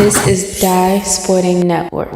This is Die Sporting Network.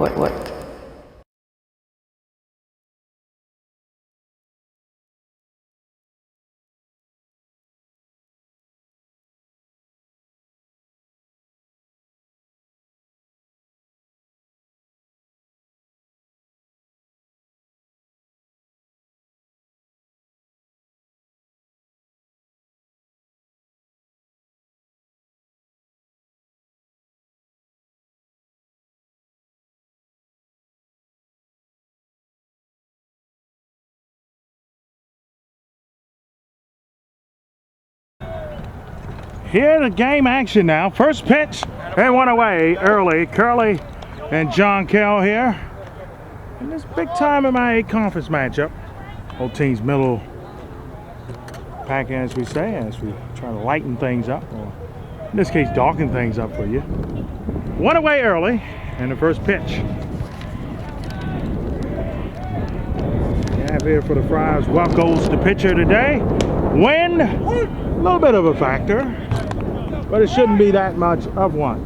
Here the game action now. First pitch and one away early. Curley and John Carroll here. In this big time MIAA conference matchup. Both teams middle pack, as we say, as we try to lighten things up, or in this case darken things up for you. One away early and the first pitch. Yeah, here for the Friars. Welcomes the pitcher today. Wind, a little bit of a factor, but it shouldn't be that much of one.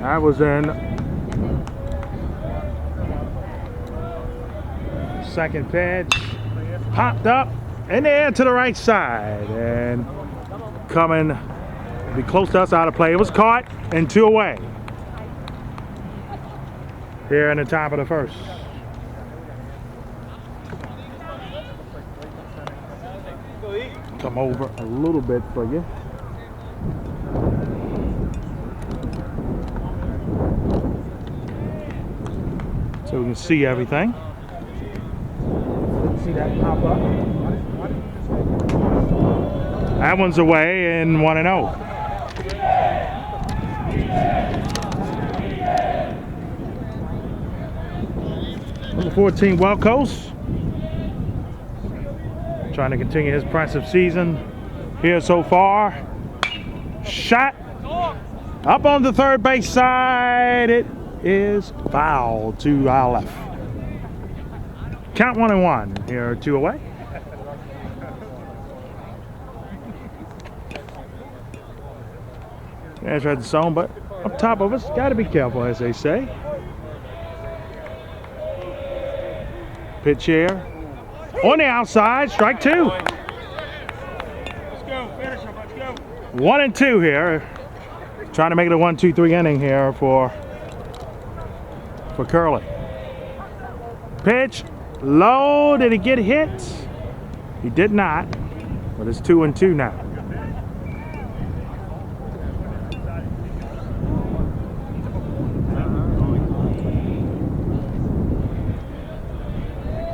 That was in second pitch, popped up in the air to the right side, and coming be close to us, out of play. It was caught and 2 away here in the top of the first. Come over a little bit for you. So we can see everything. Let's see that pop up. That one's away and 1-0. Number 14, Welco's. Trying to continue his impressive season here so far. Shot up on the third base side. It is foul to our left. Count 1-1 here, 2 away. There's red zone, but up top of us, got to be careful, as they say. Pitch here. On the outside, strike 2. Let's go, finish him, let's go. 1 and 2 here. Trying to make it a 1-2-3 inning here for Curley. Pitch, low, did he get hit? He did not, but it's 2-2 now.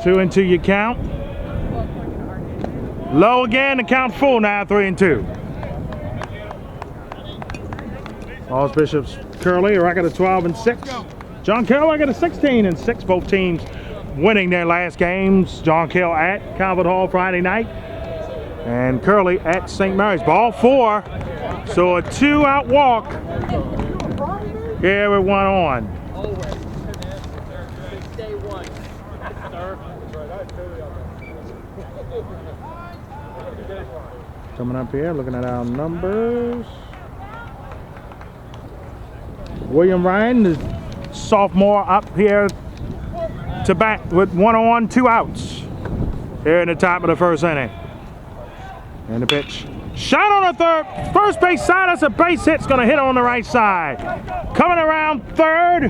Two and 2 you count. Low again, the count full now, 3-2. Archbishop Curley, a record of 12-6. John Carroll, a record of 16-6. Both teams winning their last games. John Carroll at Calvert Hall Friday night, and Curley at St. Mary's. Ball 4, so a 2-out walk. Here with 1 on. Coming up here, looking at our numbers. William Ryan, the sophomore, up here to bat with 1 on, 2 outs. Here in the top of the first inning. And the pitch. Shot on the first base side. That's a base hit. It's going to hit on the right side. Coming around third,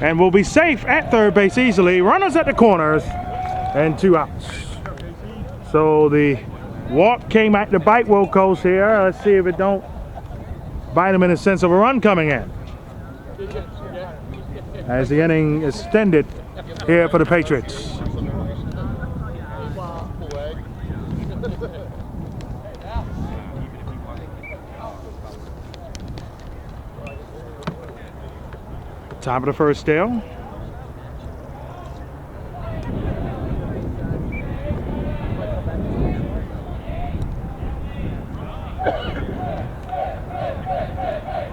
and we'll be safe at third base easily. Runners at the corners, and 2 outs. So the walk came at the bite Wilco's here. Let's see if it don't bite him in the sense of a run coming in. As the inning is extended here for the Patriots. Top of the first still.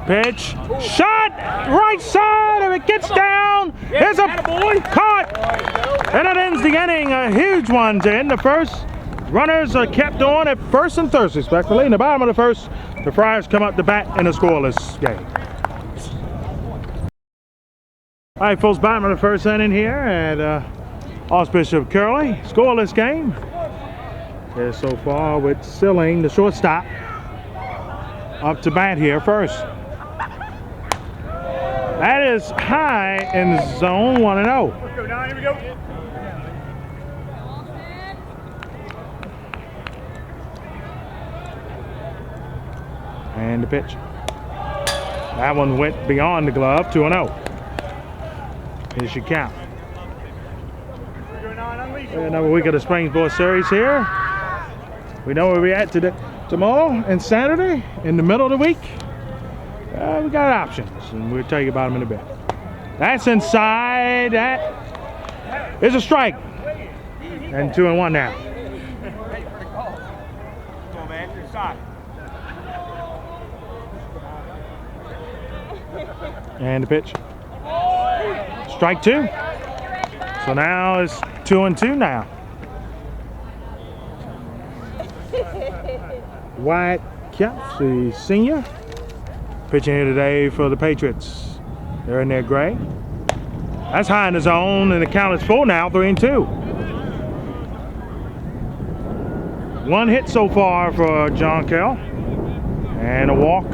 Pitch, shot, right side, if it gets down, there's a caught, and it ends the inning. A huge one to end the first Runners are kept on at first and third, respectively. In the bottom of the first, the Friars come up to bat in a scoreless game. All right, folks, bottom of the first inning here at Archbishop Curley. Scoreless game. Here so far with Silling, the shortstop, up to bat here first. That is high in the zone, 1-0. Let's go, Don. Here we go. And the pitch. That one went beyond the glove, 2-0. Here's your count. Another week of the Springboard Series here. We know where we're at today, tomorrow and Saturday, in the middle of the week. We got options, and we'll tell you about them in a bit. That's inside. That is a strike. And 2-1 now. Come on, man. Inside. And the pitch. Strike 2. So now it's 2-2 now. Wyatt Kemp, the senior, pitching here today for the Patriots. They're in their gray. That's high in the zone, and the count is full now, 3-2. One hit so far for John Carroll, and a walk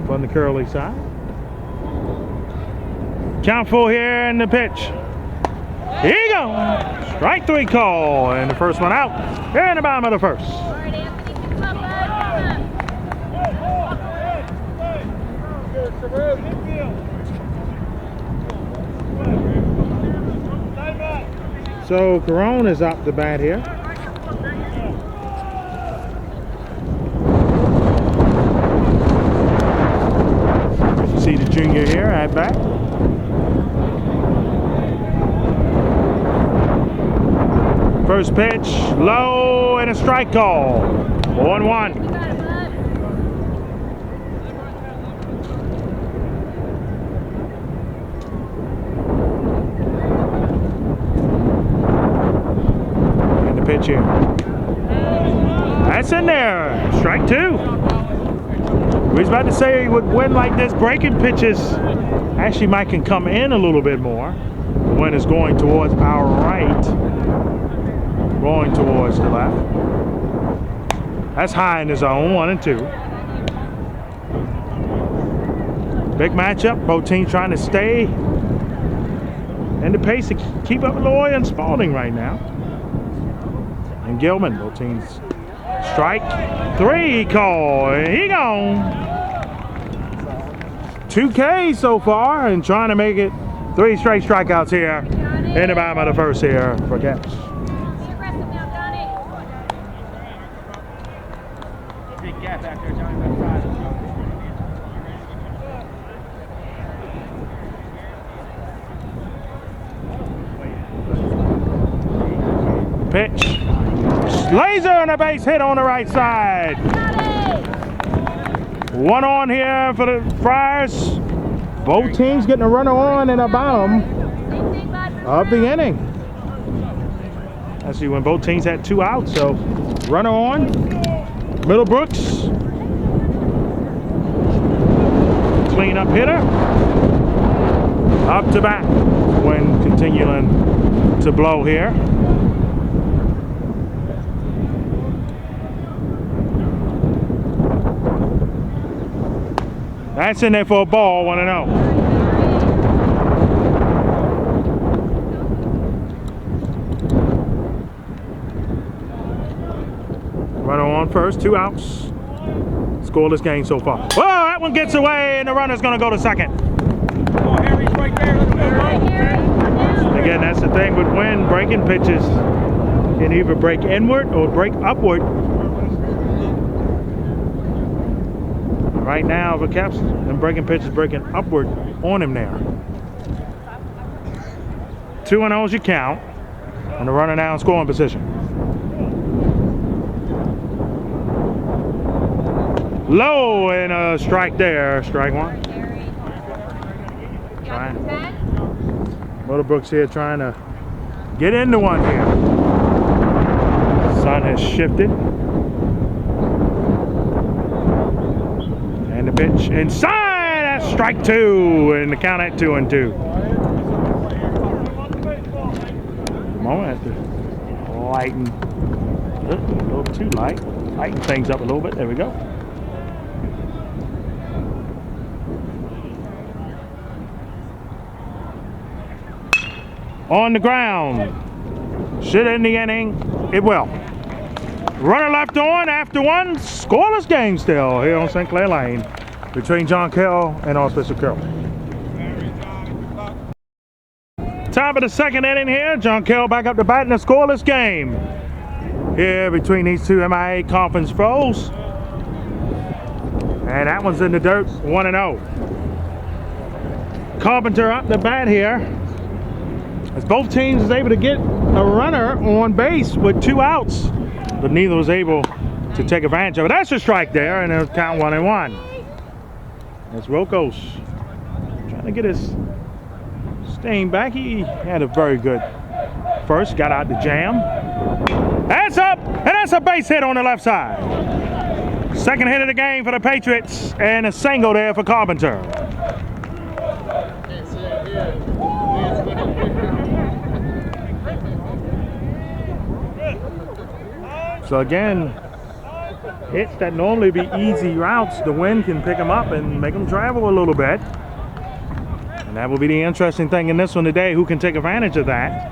from the Curley side. Count full here in the pitch. Here you go. Strike 3 call, and the first one out here in the bottom of the first. So Carroll is up the bat here. See the junior here at bat. First pitch, low, and a strike call. 1-1. And the pitch here. That's in there. Strike 2. We was about to say with wind like this, breaking pitches actually might can come in a little bit more. The wind is going towards our right, going towards the left. That's high in the zone, 1-2. Big matchup, both teams trying to stay in the pace to keep up with Loy and Spalding right now. And Gilman, both teams. Strike 3 call, and he gone. 2 Ks so far, and trying to make it 3 straight strikeouts here in the bottom of the first here for Caps. Big gap back there, Johnny. Back side. Pitch. Laser and a base hit on the right side. 1 on here for the Friars. Both teams getting a runner on in the bottom of the inning. Let's see, when both teams had 2 outs, so runner on. Middlebrooks. Clean up hitter. Up to bat. Wind continuing to blow here. That's in there for a ball, 1-0. Runner on first, 2 outs. Scoreless game so far. Whoa, that one gets away, and the runner's going to go to second. Come on, Harry's right there. Let's go, bro. Again, that's the thing with wind. Breaking pitches can either break inward or break upward. Right now, the Caps and breaking pitches breaking upward on him there. 2-0 is your count, and the runner now in scoring position. Low, and a strike there. Strike 1. Middlebrooks here trying to get into one here. sun has shifted. And the pitch inside. That's strike two. And the count at 2-2. The moment to lighten. A little too light. Lighten things up a little bit. There we go. On the ground. Should end the inning. It will. Runner left on after one. Scoreless game still here on St. Clair Lane between John Carroll and Archbishop Curley. Top of the second inning here. John Carroll back up to bat in a scoreless game here between these two MIAA conference foes. And that one's in the dirt, 1-0. Carpenter up the bat here, as both teams is able to get a runner on base with 2 outs, but neither was able to take advantage of it. That's a strike there, and it'll count 1-1. That's Wilkos trying to get his steam back. He had a very good first, got out the jam. That's up, and that's a base hit on the left side. Second hit of the game for the Patriots, and a single there for Carpenter. So again, hits that normally be easy routes, the wind can pick them up and make them travel a little bit. And that will be the interesting thing in this one today, who can take advantage of that.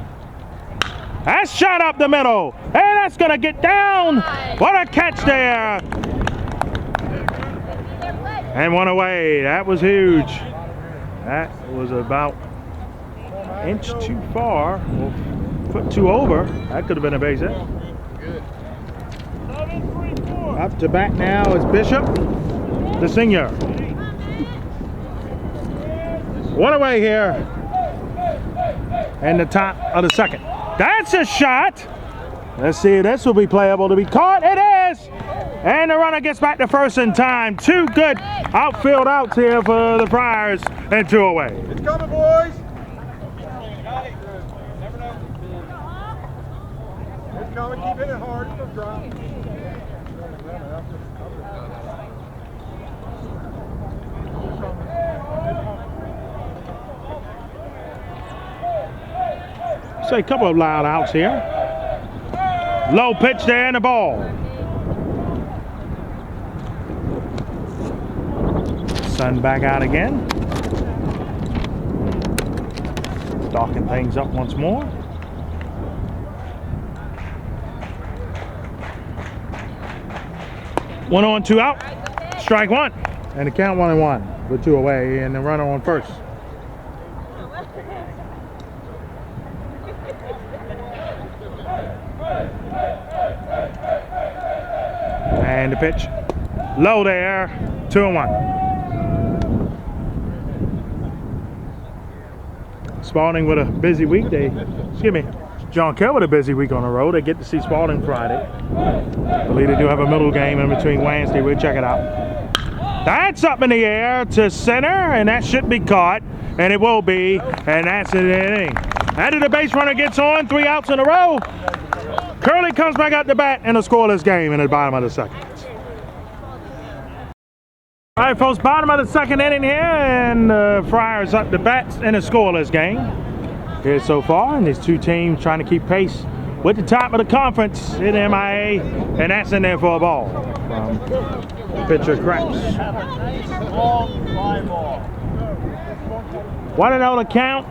That's shot up the middle, and that's gonna get down. What a catch there. And one away. That was huge. That was about an inch too far, or foot too over. That could have been a base hit. Up to bat now is Bishop, the senior. One away here. And the top of the second. That's a shot. Let's see if this will be playable to be caught. It is. And the runner gets back to first in time. 2 good outfield outs here for the Friars, and 2 away. It's coming, boys. It's coming. Keep hitting hard. Don't drop. So a couple of loud outs here. Low pitch there and the ball. Sun back out again. Darking things up once more. One on, 2 out. Strike one. And the count 1-1 with 2 away, and the runner on first. And the pitch. Low there. 2-1. Spalding with a busy week. John Carroll with a busy week on the road. They get to see Spalding Friday. I believe they do have a middle game in between Wednesday. We'll check it out. That's up in the air to center, and that should be caught, and it will be, and that's an inning. After the base runner gets on, 3 outs in a row. Curley comes back out to bat in a scoreless game in the bottom of the second. All right, folks, bottom of the second inning here, and Friars up to bat in a scoreless game here so far, and these two teams trying to keep pace with the top of the conference in MIAA, and that's in there for a ball from pitcher Krebs. 1-0 to count.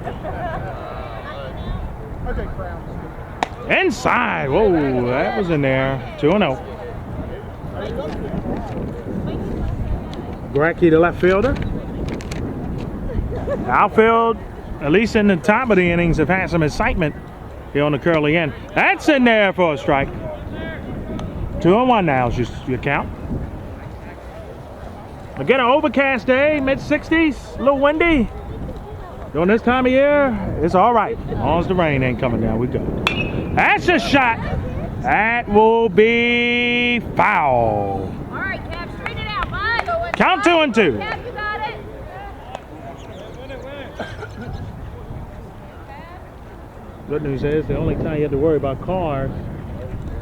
Inside. Whoa, that was in there. 2-0. Gracky, the left fielder. The outfield, at least in the top of the innings, have had some excitement here on the Curley end. That's in there for a strike. 2-1 now is your count. Again, an overcast day, mid-60s, a little windy. During this time of year, it's all right. As long as the rain ain't coming down, we go. That's a shot. That will be foul. All right, Cap, straighten it out, bud. Count 2-2. Cap, you got it. Good news is the only time you have to worry about cars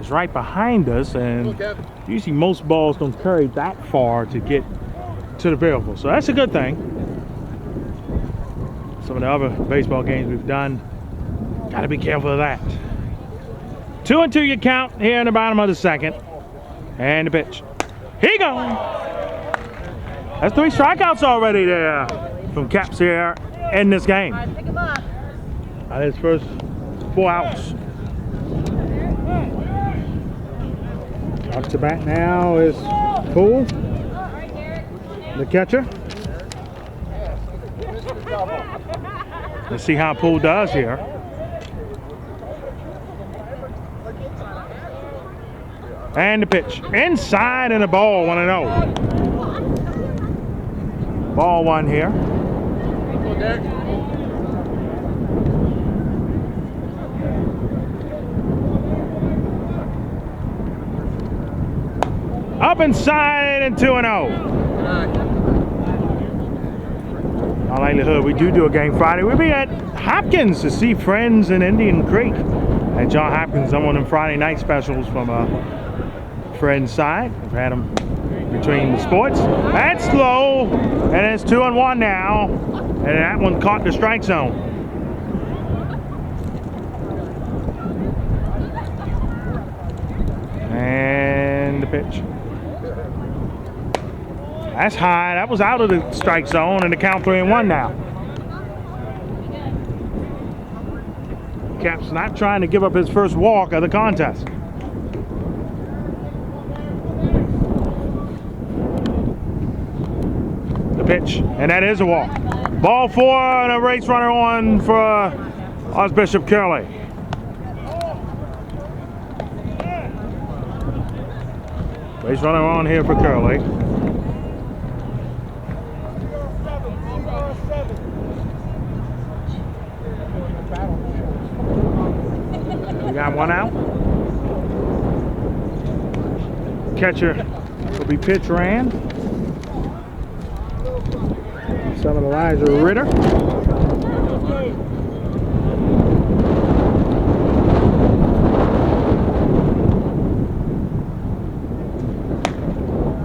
is right behind us, and usually most balls don't carry that far to get to the vehicle. So that's a good thing. Some of the other baseball games we've done, got to be careful of that. 2-2 you count here in the bottom of the second. And the pitch. Here you go. That's 3 strikeouts already there from Caps here in this game. Pick him up. That is first 4 outs. Up to bat now is Poole, the catcher. Let's see how Poole does here. And the pitch. Inside and a ball, 1-0. Ball 1 here. Up inside and 2-0. All likelihood we do a game Friday. We'll be at Hopkins to see friends in Indian Creek. At John Hopkins, I'm on them Friday night specials from a friend's side. I've had them between the sports. That's low, and it's 2-1 now. And that one caught the strike zone. And the pitch. That's high. That was out of the strike zone, and the count 3-1 now. Cap's not trying to give up his first walk of the contest. The pitch, and that is a walk. Ball 4 and a race runner on for Archbishop Curley. Race runner on here for Curley. We got 1 out. Catcher will be pitch ran. Some of the Elijah Ritter.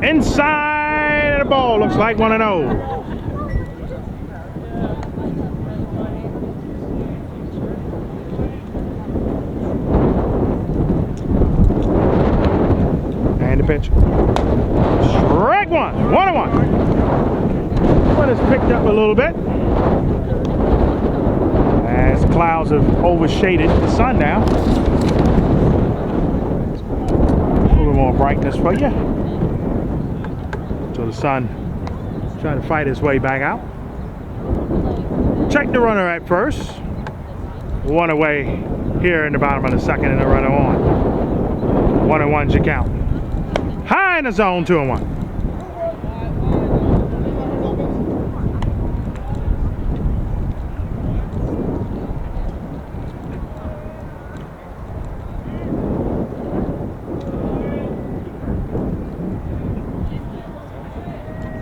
Inside the ball, looks like 1-0. And the pitch. Strike 1, 1-1. One is picked up a little bit as clouds have overshaded the sun now. A little more brightness for you. So the sun trying to fight his way back out. Check the runner at first. 1 away here in the bottom of the second, and the runner on. 1-1's your count. High in the zone, 2-1.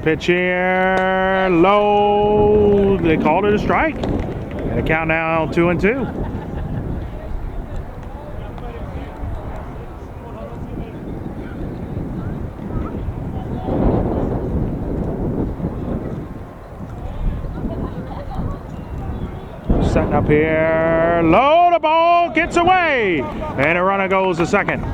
Pitch here, low. They called it a strike. And the count now 2-2. Setting up here, low, the ball gets away. And the runner goes to second.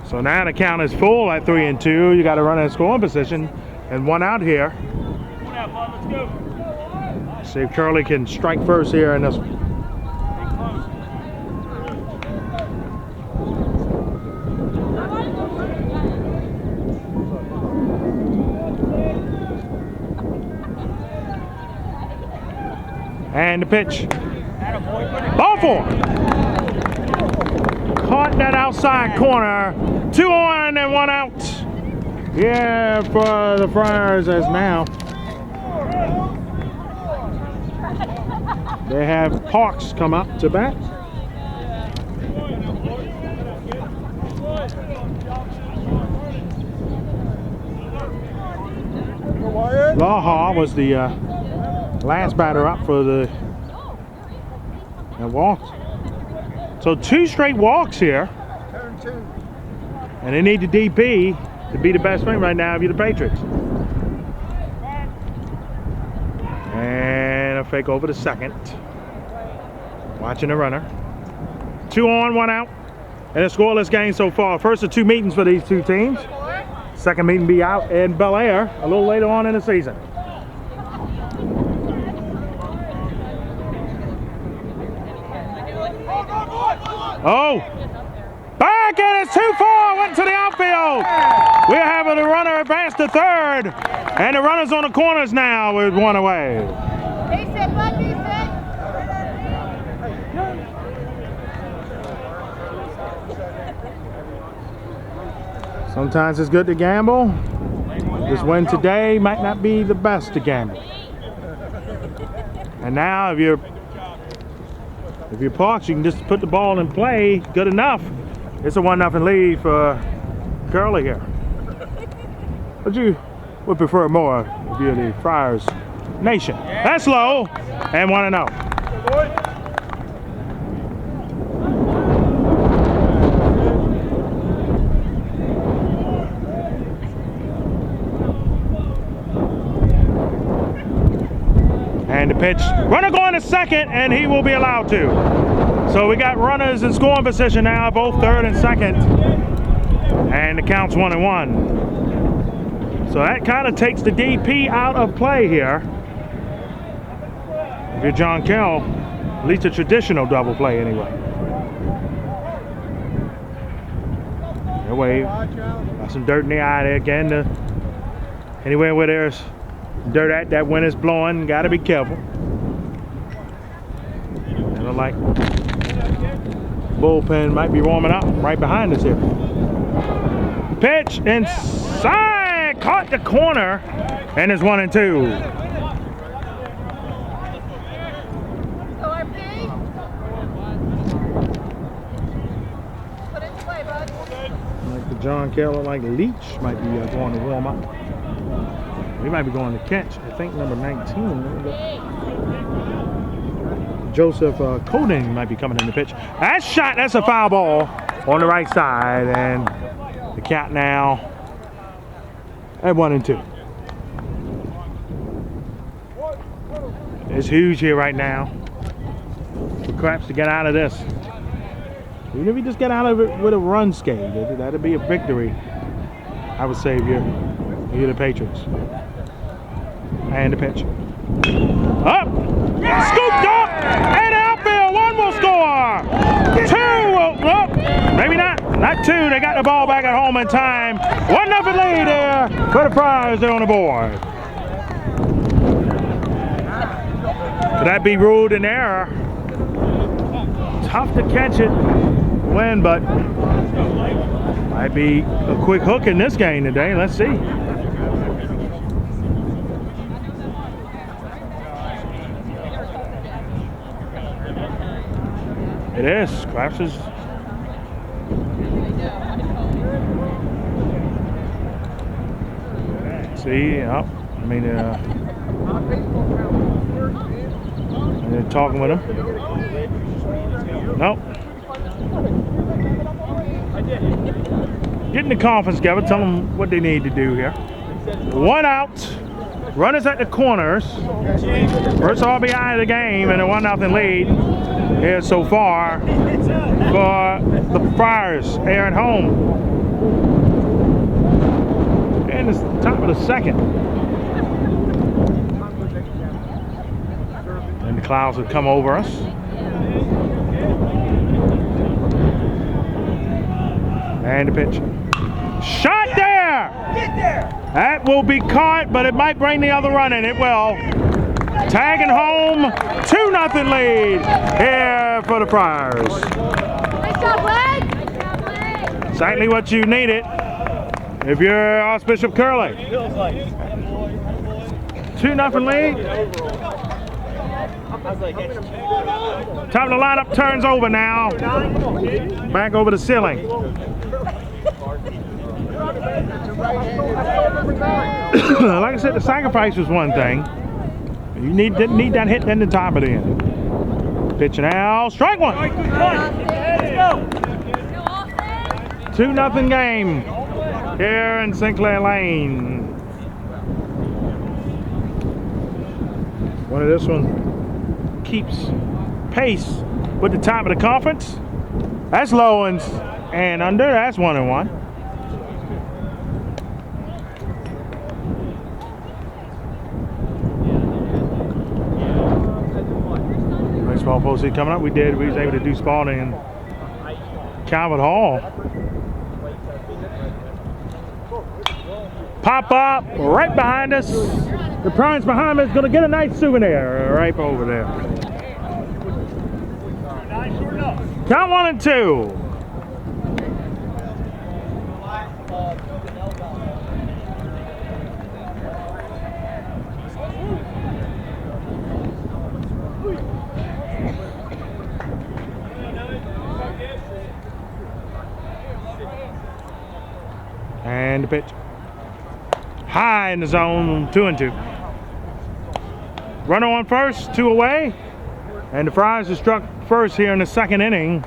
So now the count is full at 3-2. You got a runner in scoring position and 1 out here. 1 out, Bob. Let's go. See if Curley can strike first here in this one. And the pitch. Ball 4. Caught that outside corner. 2 on and 1 out. Yeah, for the Friars as now. They have Parks come up to bat. Laha was the last batter up for the walked. So 2 straight walks here. And they need the DP to be the best thing right now if you're the Patriots. And a fake over the second. Watching the runner. 2 on, 1 out. And a scoreless game so far. First of 2 meetings for these 2 teams. Second meeting be out in Bel Air a little later on in the season. Oh! Back, and it's too far, went to the outfield. We're having the runner advance to third, and the runner's on the corners now with 1 away. Sometimes it's good to gamble. This win today might not be the best to gamble. And now if you're Parks, you can just put the ball in play, good enough. It's a 1-0 lead for Curley here. But you would prefer more if you're the Friars Nation. That's low, and 1-0. And the pitch, runner going to second, and he will be allowed to. So we got runners in scoring position now, both third and second. And the count's 1-1. So that kind of takes the DP out of play here. If you're John Carroll, at least a traditional double play anyway. Their wave. Got some dirt in the eye there again. Anywhere where there's dirt at, that wind is blowing, got to be careful. And look like bullpen might be warming up right behind us here. Pitch inside, caught the corner, and it's 1-2. Like the John Carroll, like Leach might be going to warm up. We might be going to catch, I think number 19. Joseph Coding might be coming in the pitch. That shot, that's a foul ball on the right side, and the count now at 1-2. It's huge here right now for Craps to get out of this. Even if you just get out of it with a run skate, that'd be a victory, I would say, if you're the Patriots. And the pitch. Up! Scooped up! And outfield! 1 will score! 2 will, well, maybe not. Not 2. They got the ball back at home in time. 1-0 lead there for the Friars. They're on the board. Could that be ruled an error? Tough to catch it, win, but might be a quick hook in this game today. Let's see. It is. Craps is. See, yep. I mean, they're talking with him. Nope. Getting the conference together, tell them what they need to do here. 1 out. Runners at the corners. First RBI of the game and a 1-0 lead here so far for the Friars here at home. And it's the top of the second. And the clouds have come over us. And the pitch. Shot there! Get there! That will be caught, but it might bring the other run in. It will. Tagging home, 2-0 lead here for the Friars. Nice job, Blake! Exactly what you needed if you're Archbishop Curley. 2-0 lead. Top of the lineup turns over now. Back over the ceiling. Like I said, the sacrifice was one thing. You need that hit in the top of the end. Pitch now, strike 1. 2-0 game here in Sinclair Lane. This one keeps pace with the top of the conference. That's low and under. That's 1-1. Baseball postseason coming up. We was able to do Spalding and Calvert Hall. Pop up right behind us. The prize behind us is going to get a nice souvenir right over there. Count 1 and 2. And the pitch. High in the zone, 2-2. Runner on first, 2 away. And the Friars have struck first here in the second inning.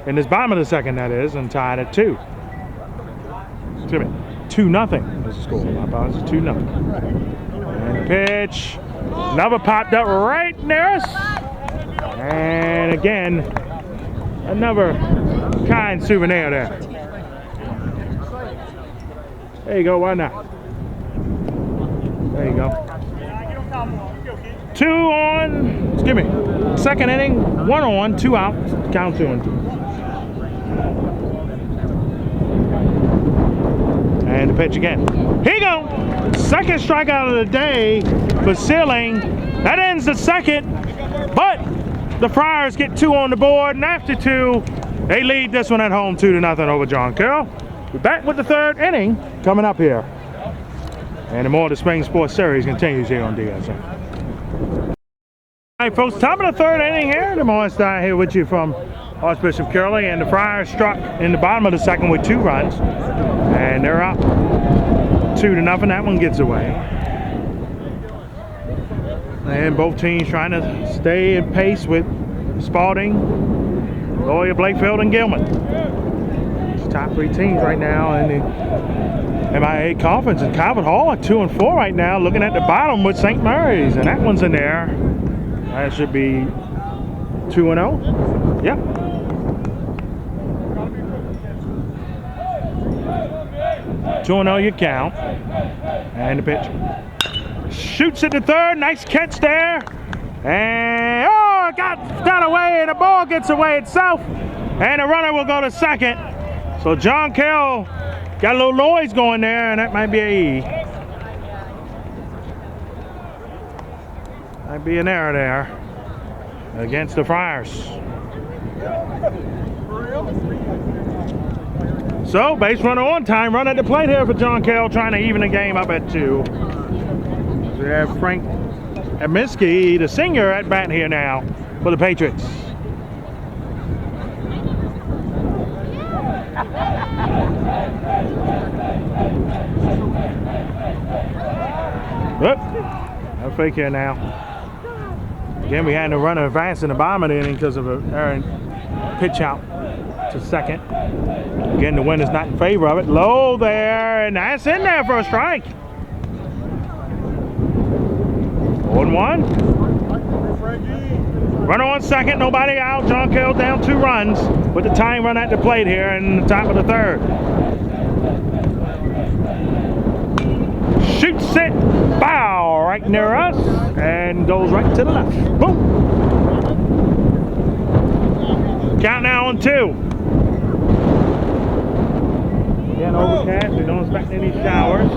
In this bottom of the second, that is, and tied at 2. Excuse me, 2-0 is the score. My apologies, 2-0. And the pitch. Another popped up right near us. And again, another kind souvenir there. There you go, why not? There you go. 2 on, excuse me, second inning, 1 on, 2 out, count 2 and 2. And the pitch again. Here you go. Second strikeout of the day for Sealing. That ends the second, but the Friars get 2 on the board, and after 2, they lead this one at home 2-0 over John Carroll. We're back with the third inning coming up here. And the more of the Spring Sports Series continues here on DSN. All right, folks, top of the third inning here. The Morris Stein here with you from Archbishop Curley. And the Friars struck in the bottom of the second with 2 runs. And they're up 2-0. That one gets away. And both teams trying to stay in pace with Spalding, Lawyer, Blakefield, and Gilman. It's top 3 teams right now in the MIAA conference. And Calvert Hall at 2 and 4 right now, looking at the bottom with St. Mary's, and that one's in there. That should be 2-0. Yep. Two and 0 you count. And the pitch. Shoots at the third. Nice catch there. And oh, got away, and the ball gets away itself. And the runner will go to second. So John Carroll got a little noise going there, and that might be a might be an error there against the Friars. So base runner on, time run at the plate here for John Carroll, trying to even the game up at 2. We have Frank Aminsky, the senior, at bat here now for the Patriots. Whoop. No fake here now. Again, we had no runner advance in the bottom of the inning because of an errant pitch out to second. Again, the wind is not in favor of it. Low there, and that's in there for a strike. 0-1. Runner on second, nobody out. John Carroll down 2 runs with the tying run at the plate here in the top of the third. Shoots it, bow, right near us, and goes right to the left. Boom. Count now on 2. Again, overcast. We don't expect any showers.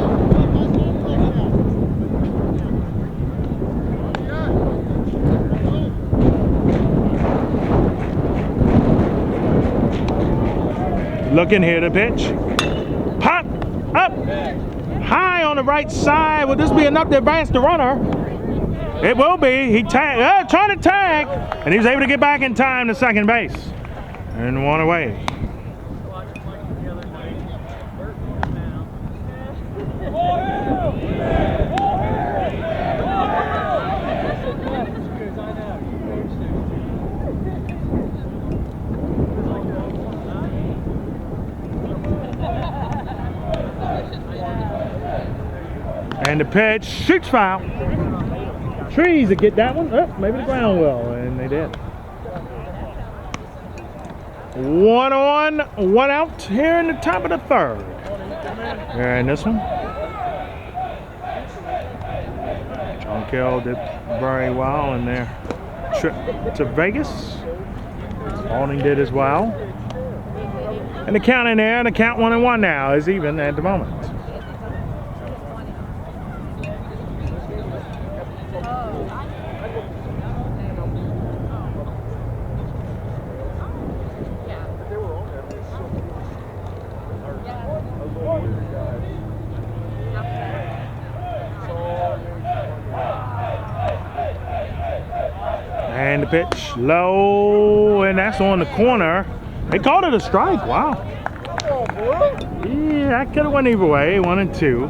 Looking here to pitch. Pop up. High on the right side. Will this be enough to advance the runner? It will be. He trying to tag, and he was able to get back in time to second base. And 1 away. And the pitch, shoots foul. Trees to get that one. Oh, maybe the ground will, and they did. 1 on, 1 out here in the top of the third. And this one. John Carroll did very well in their trip to Vegas. Spalding did as well. And the count in there, the count 1-1 now is even at the moment. And the pitch low, and that's on the corner. They called it a strike. Wow. Yeah, that could have went either way. 1-2.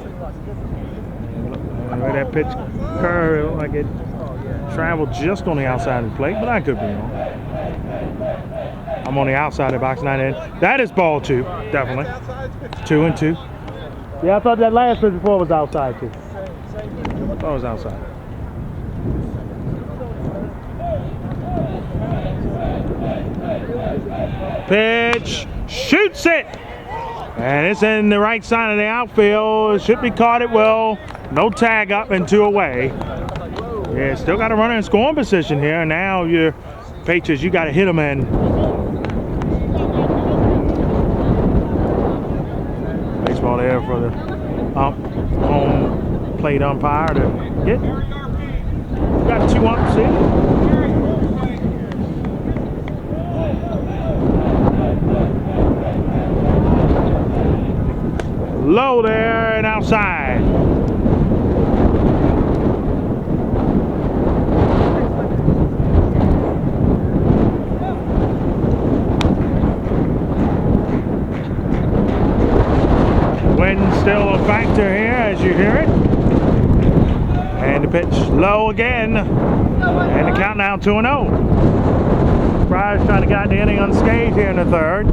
That pitch curved like it traveled just on the outside of the plate, but I could be wrong. I'm on the outside of the box, not in. That is ball 2, definitely. 2-2. Yeah, I thought that last pitch before was outside too. I thought it was outside. Pitch, shoots it, and it's in the right side of the outfield. It should be caught at will. No tag up and 2 away. Yeah, still got a runner in scoring position here. Now your Patriots, you got to hit them in. Baseball there for the home plate umpire to get. Got 2 ups here. Low there and outside. Wind still a factor here as you hear it. And the pitch low again. And the count now 2-0. Friars trying to get the inning unscathed here in the third.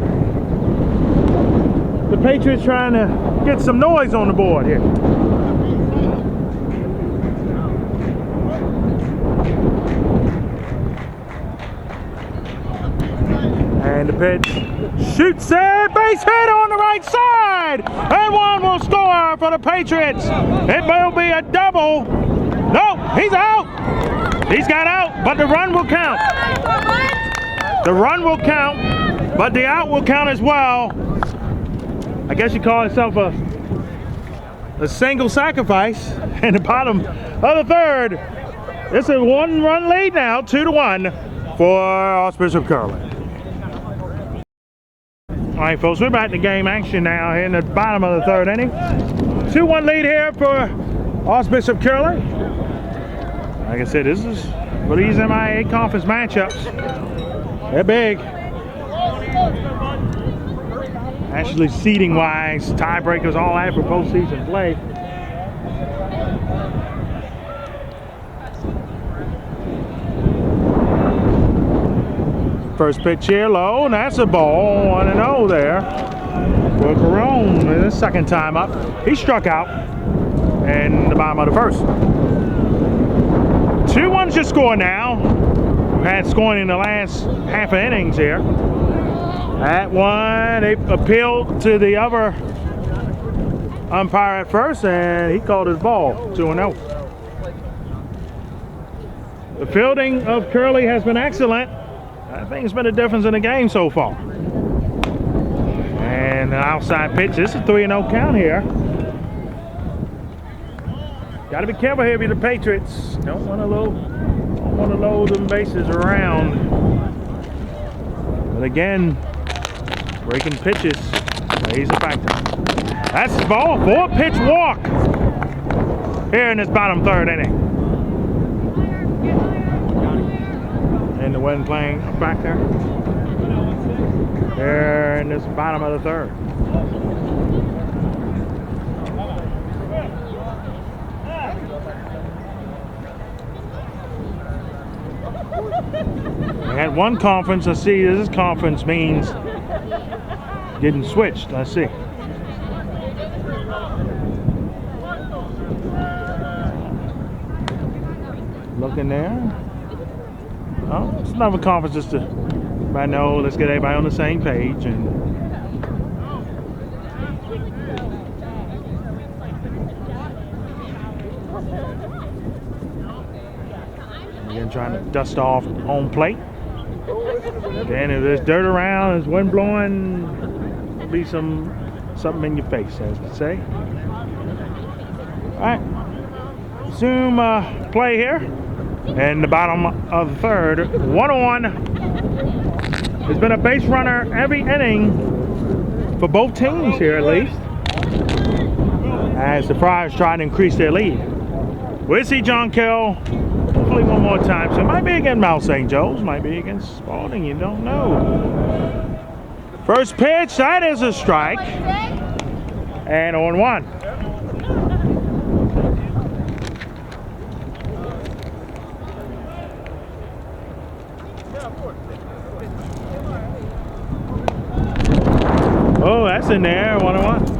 The Patriots trying to get some noise on the board here. And the pitch shoots it, base hit on the right side, and 1 will score for the Patriots. It will be a double. No, he's out. He's got out, but the run will count. The run will count, but the out will count as well. I guess you call itself a single sacrifice in the bottom of the third. It's a 1-run lead now, 2-1 for Archbishop Curley. All right, folks, we're back to game action now here in the bottom of the third inning. 2-1 lead here for Archbishop Curley. Like I said, this is for these MIAA conference matchups. They're big. Actually, seeding-wise, tiebreakers, all that for postseason play. First pitch here, low, and that's a ball. 1-0 there for Carroll in his second time up. He struck out in the bottom of the first. 2-1's your score now. We've had scoring in the last half of innings here. That one, they appealed to the other umpire at first, and he called his ball 2-0. The fielding of Curley has been excellent. I think it's been a difference in the game so far. And an outside pitch. This is a 3-0 count here. Got to be careful here with the Patriots. Don't want to load them bases around. But again, breaking pitches, he's a factor. That's the ball. 4-pitch walk here in this bottom third inning. And the wind playing back there. Here in this bottom of the third. We had one conference. Let's see, this conference means getting switched. Let's see. looking there. Oh, it's another conference just to, I know, let's get everybody on the same page. And again, trying to dust off home plate. And if there's dirt around, there's wind blowing, there'll be something in your face, as they say. All right, zoom play here. And the bottom of the third, 1-on. There's been a base runner every inning for both teams here, at least, as the Friars try to increase their lead. We'll see John Carroll hopefully one more time. So it might be against Mount St. Joe's, might be against Spalding, you don't know. First pitch, that is a strike. And 0-1. Oh, that's in there, 1-1.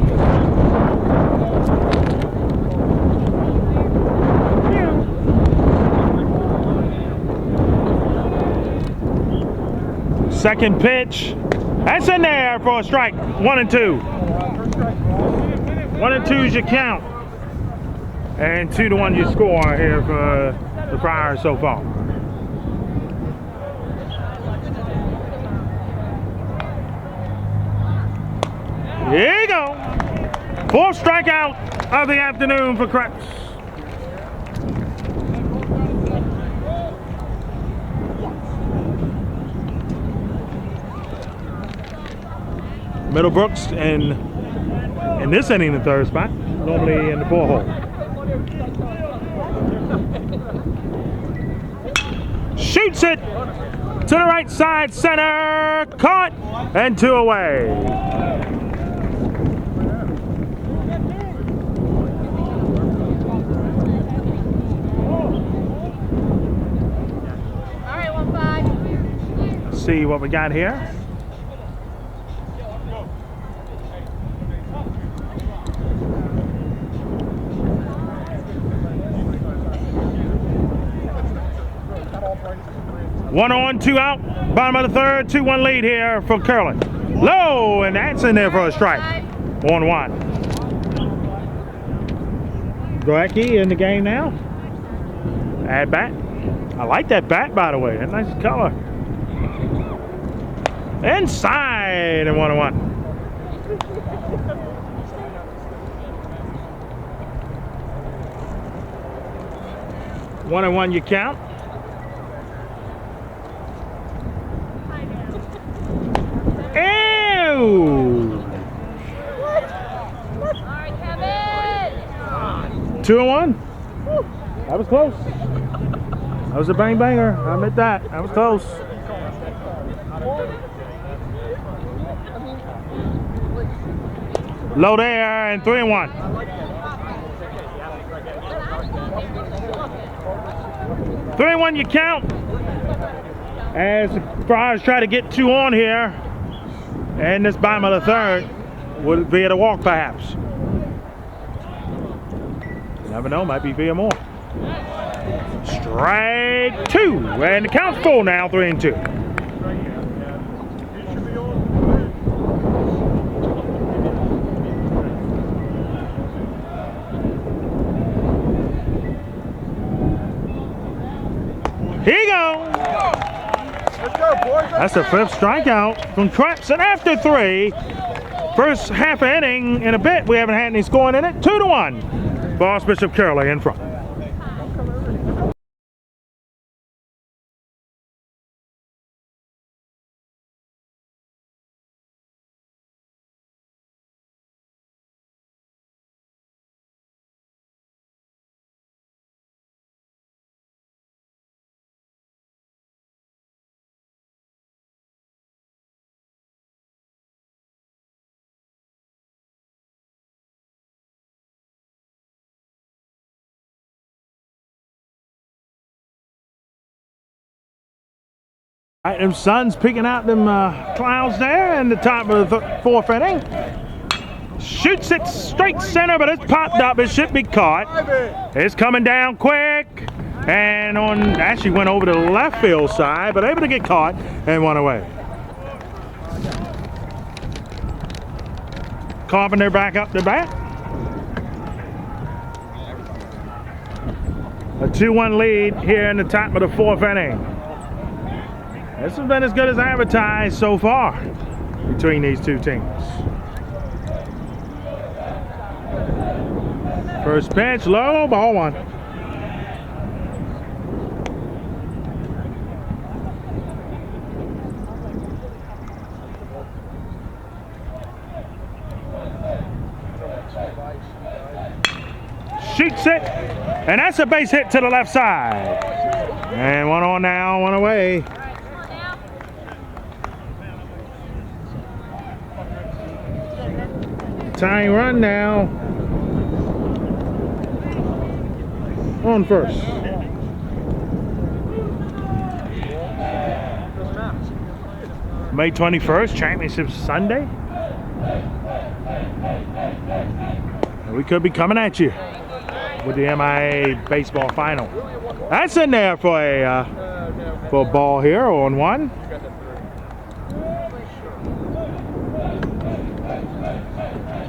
Second pitch, that's in there for a strike. 1-2. 1-2 is your count. And 2-1 your score here for the Friars so far. Here you go. Fourth strikeout of the afternoon for Krebs. Middlebrooks in this inning, the third spot, normally in the 4-hole. Shoots it to the right side, center, caught, and 2 away. See what we got here. One on, 2 out. Bottom of the third, 2-1 lead here for Curley. Low, and that's in there for a strike. 1-1. Goecki in the game now. At bat. I like that bat, by the way. That nice color. Inside, and 1-1. One and one, you count. Ew! 2-1. That was close. That was a bang banger. I admit that. That was close. Low there, and 3-1. 3-1 you count. As the Friars try to get 2 on here. And this bottom of the third would be at a walk perhaps. You never know, might be via more. Strike 2. And the count's full now, 3-2. Here you go. Let's go, boys. That's the 5th strikeout from Krebs, and after 3, first half inning in a bit, we haven't had any scoring in it. 2-1 for Archbishop Curley in front. All right, them sun's picking out them clouds there in the top of the 4th inning. Shoots it straight center, but it's popped up. It should be caught. It's coming down quick. And actually went over to the left field side, but able to get caught and one away. Carpenter back up to bat. A 2-1 lead here in the top of the 4th inning. This has been as good as advertised so far between these two teams. First pitch, low, ball 1. Shoots it, and that's a base hit to the left side. And 1 on now, 1 away. Tying run now on first. May 21st, Championship Sunday. We could be coming at you with the MIAA baseball final. That's in there for a ball here on 1.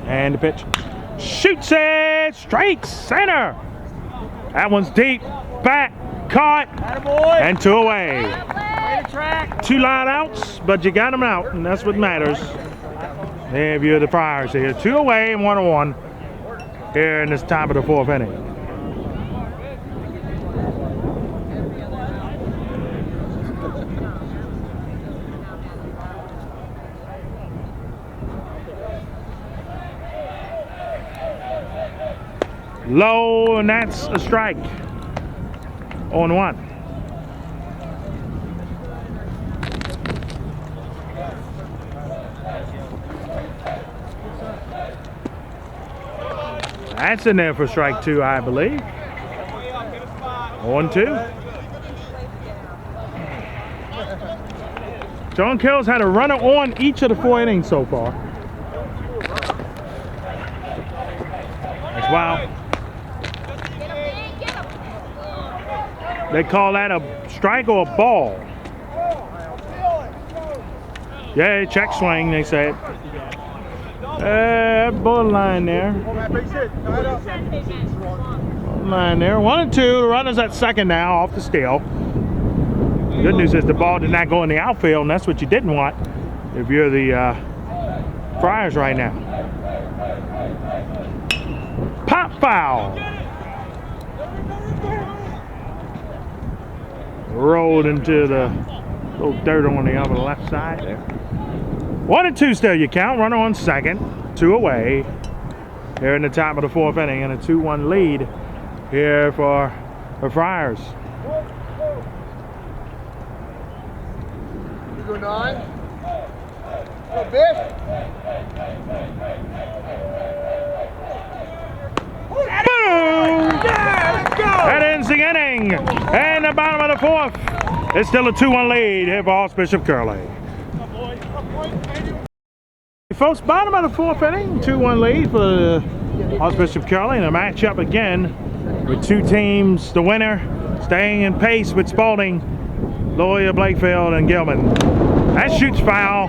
And the pitch. Shoots it straight center. That one's deep. Back, caught, and 2 away. 2 line outs, but you got them out, and that's what matters. If you're the Friars here. 2 away and 1 on 1 here in this top of the 4th inning. Low, and that's a strike on 1. That's in there for strike 2, I believe. 1-2. John Carroll's had a runner on each of the 4 innings so far. That's wild. They call that a strike or a ball. Yeah, check swing, they said. Borderline there. Borderline there. 1-2. The runner's at second now off the steal. Good news is the ball did not go in the outfield, and that's what you didn't want if you're the Friars right now. Pop foul. Rolled into the little dirt on the other left side there. 1-2 still you count. Runner on second. 2 away. Here in the top of the 4th inning, and a 2-1 lead here for the Friars. You go 9. Go Biff. Boom! Yeah, let's go. That ends the inning. And the bottom of the 4th. It's still a 2-1 lead here for Archbishop Curley. Folks, bottom of the 4th inning, 2-1 lead for Archbishop Curley, and a matchup again with 2 teams. The winner staying in pace with Spalding, Lawyer, Blakefield, and Gilman. That shoots foul.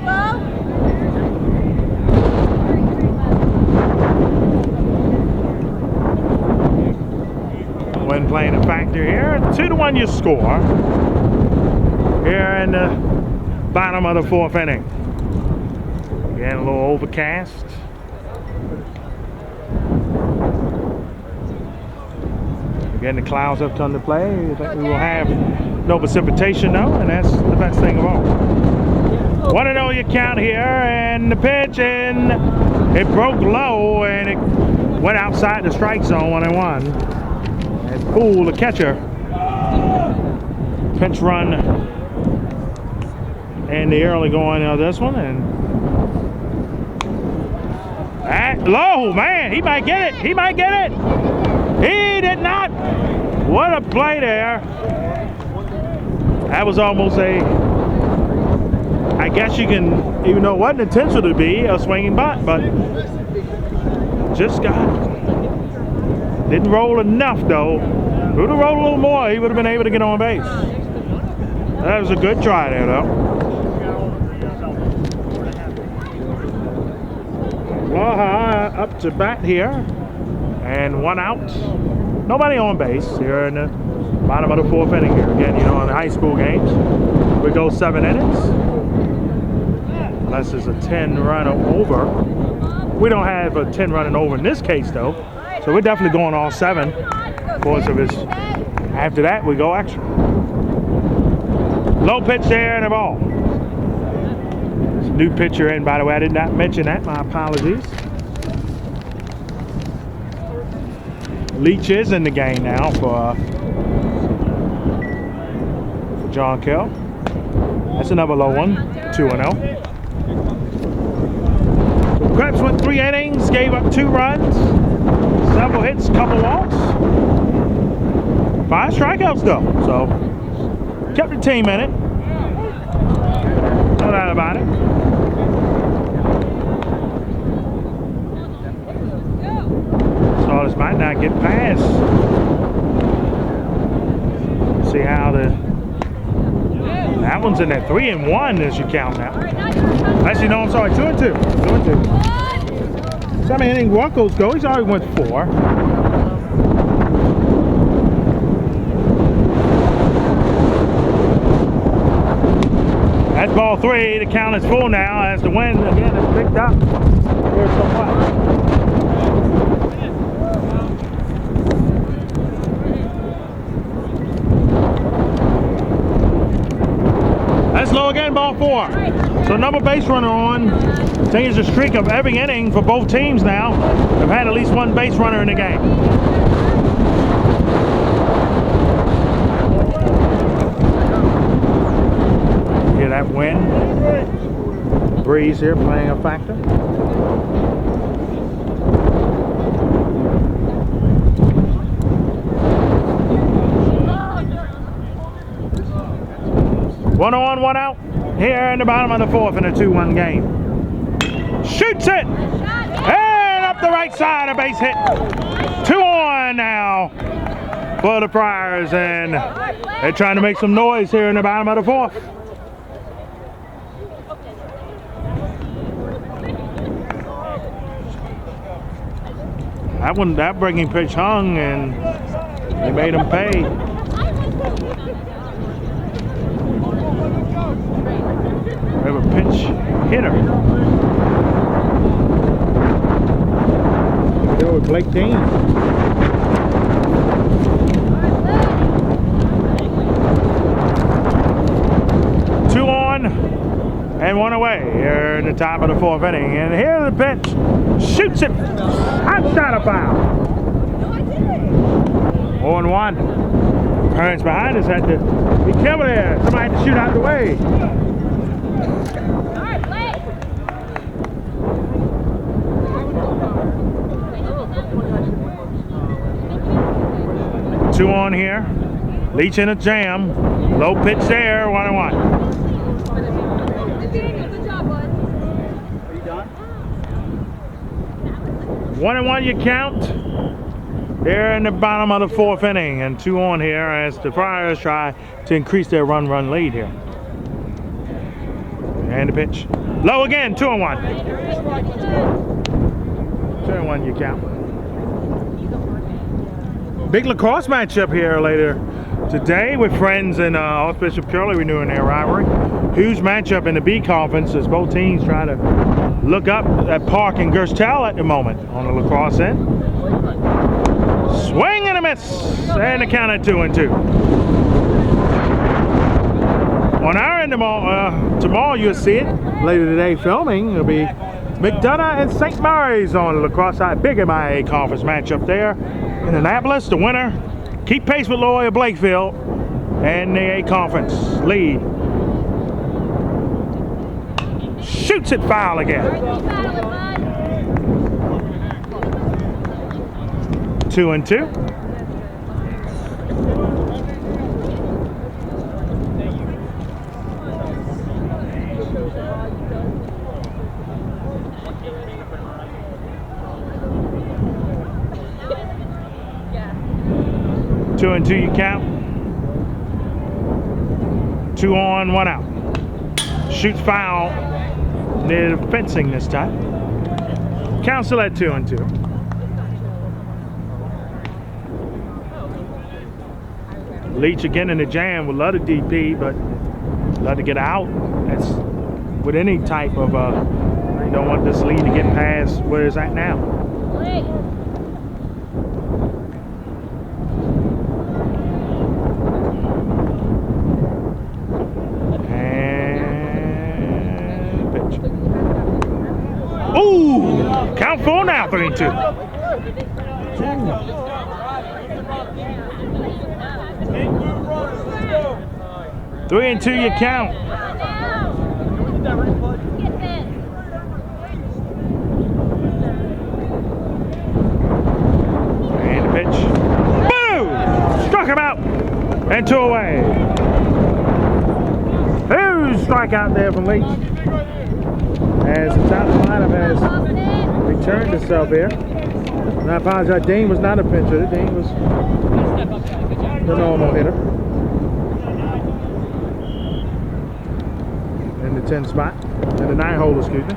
When playing a factor here, 2-1 your score here in the bottom of the 4th inning. Again, a little overcast. Again, the clouds have come to play. I think we will have no precipitation though, and that's the best thing of all. 1-0 your count here, and the pitch, and it broke low, and it went outside the strike zone. 1-1. And Poole, the catcher, pinch run in the early going of this one, and that low, man, he might get it. He might get it. He did not. What a play there. That was almost a, I guess you can, even though it wasn't intentional to be, a swinging butt, but just got it. Didn't roll enough though If he would have rolled a little more, he would have been able to get on base. That was a good try there, though. Waha up to bat here. And 1 out. Nobody on base here in the bottom of the 4th inning here. Again, you know, in the high school games, we go 7 innings. Unless it's a 10-run over. We don't have a 10-run over in this case, though. So we're definitely going all 7. Of course, if it's after that, we go extra. Low pitch there and a ball. There's a new pitcher in, by the way. I did not mention that. My apologies. Leach is in the game now for John Carroll. That's another low one. 2-0. Krebs went 3 innings, gave up 2 runs, several hits, couple walks, 5 strikeouts though. So kept the team in it. No doubt about it. So this might not get past. See how that one's in there. 3-1 as you count now. Actually, no, I'm sorry. 2-2. 2-2. So I mean, inning Wackos go. He's already went 4. That's ball 3. The count is full now as the wind again is picked up here somewhat. That's low again, ball 4. So number base runner on. Continues the streak of every inning for both teams now. They've had at least 1 base runner in the game. Hear that wind? Breeze here playing a factor. One on, 1 out. Here in the bottom of the 4th in a 2-1 game. Shoots it! And up the right side, a base hit. 2-on now for the Friars. And they're trying to make some noise here in the bottom of the 4th. That breaking pitch hung and they made him pay. We have a pinch hitter. Here we go with Blake Dean. Two on and 1 away here in the top of the 4th inning. And here's the pitch. Shoots it outside of foul. 0-1. Parents behind us had to be careful there. Somebody had to shoot out the way. 2 on here. Leach in a jam. Low pitch there. 1-1. 1-1 you count. They're in the bottom of the 4th inning, and 2 on here as the Friars try to increase their run lead here. And the pitch. Low again, 2-1. 2-1 you count. Big lacrosse matchup here later today with friends in Archbishop Curley renewing their rivalry. Huge matchup in the B conference as both teams try to look up at Park and Gerstel at the moment on the lacrosse end. Swing and a miss, and the count at 2-2. On our end tomorrow you'll see it later today filming. It'll be McDonough and St. Mary's on the lacrosse side. Big MIAA conference matchup there in Annapolis. The winner keep pace with Loyola Blakefield and the A conference lead. Shoots it foul again. 2-2. 2-2 you count. 2 on, 1 out. Shoots foul near the fencing this time. Count still at 2-2. Leach again in the jam. Would love to DP, but love to get out. That's with any type of you don't want this lead to get past where it's at now. And pitch. Ooh! Count 4 now, 3-2. 3-2 you count. And the pitch. Boom! Struck him out. And 2 away. Huge strikeout there from Leach. As the top lineup has returned itself here. And I apologize, Dean was not a pinch hitter. Dean was the normal hitter. In the 10 spot. In the 9 hole, excuse me.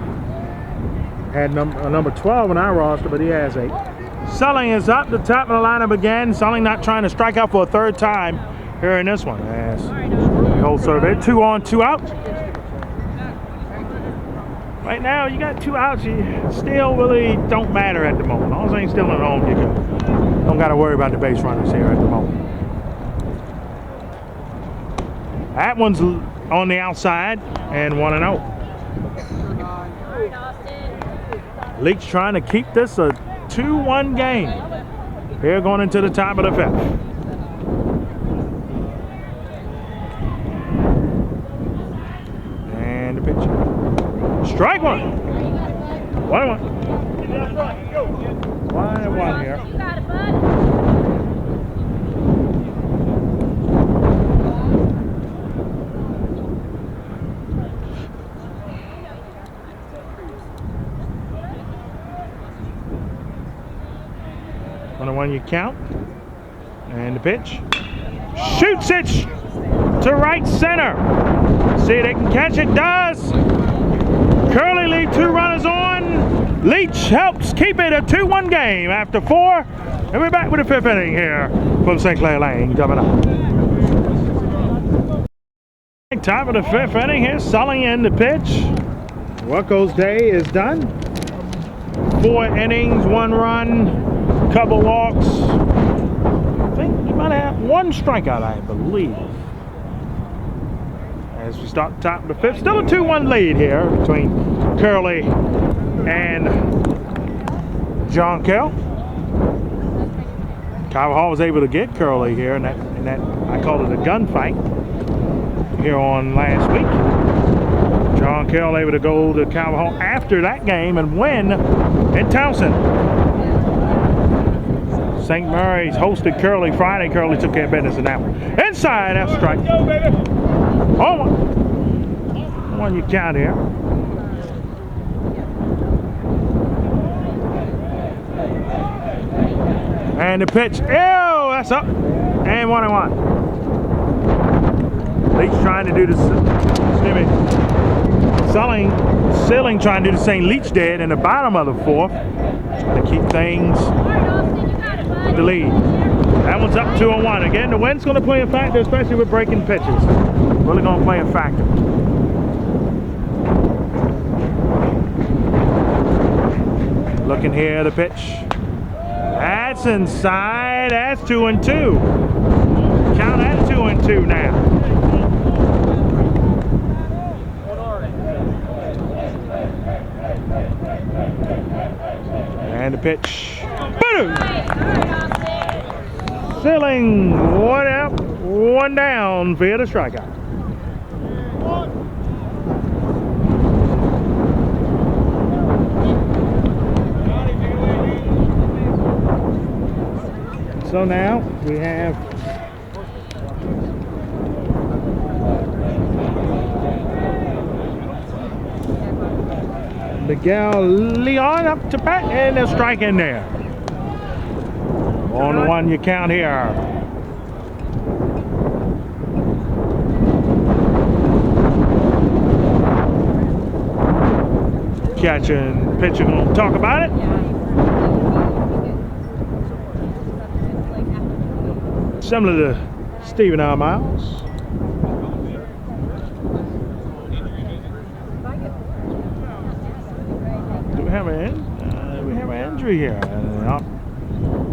Had number 12 in our roster, but he has 8. Selling is up the top of the lineup again. Selling not trying to strike out for a 3rd time here in this one. As the whole survey. 2 on, 2 out. Right now, you got 2 outs. You still really don't matter at the moment. As long as they ain't still at home, you don't got to worry about the base runners here at the moment. That one's on the outside and 1-0. Leach trying to keep this a 2-1 game. Here going into the top of the 5th. And the pitch. Strike 1. 1-1. 1-1 here. One you count. And the pitch. Shoots it to right center. See if they can catch it. Does. Curley lead 2 runners on. Leach helps keep it a 2-1 game after 4. And we're back with the 5th inning here from St. Clair Lane coming up. Top of the 5th inning here. Selling in the pitch. Wacko's day is done. 4 innings, 1 run. Couple walks. I think he might have 1 strikeout, I believe. As we start the top of the 5th, still a 2-1 lead here between Curley and John Carroll. Kyle Hall was able to get Curley here in that I call it a gunfight here on last week. John Carroll able to go to Kyle Hall after that game and win in Townsend. St. Mary's hosted Curley Friday. Curley took care of business in that one. Inside, that's a strike. Oh, 1 you count here. And the pitch. Ew, that's up. And 1-1. Leach trying to do this. Excuse me. Selling trying to do the same Leach did in the bottom of the 4th. Trying to keep things with the lead. That one's up 2-1. Again, the wind's going to play a factor, especially with breaking pitches. Really going to play a factor. Looking here, the pitch. That's inside. That's 2-2. Count that 2-2 now. And the pitch. Boom! Selling 1 out, 1 down via the strikeout. So now we have Miguel Leon up to bat and a strike in there. On the 1 you count here. catcher and pitcher going to talk about it. Similar to Stephen R. Miles. Do we have an injury here?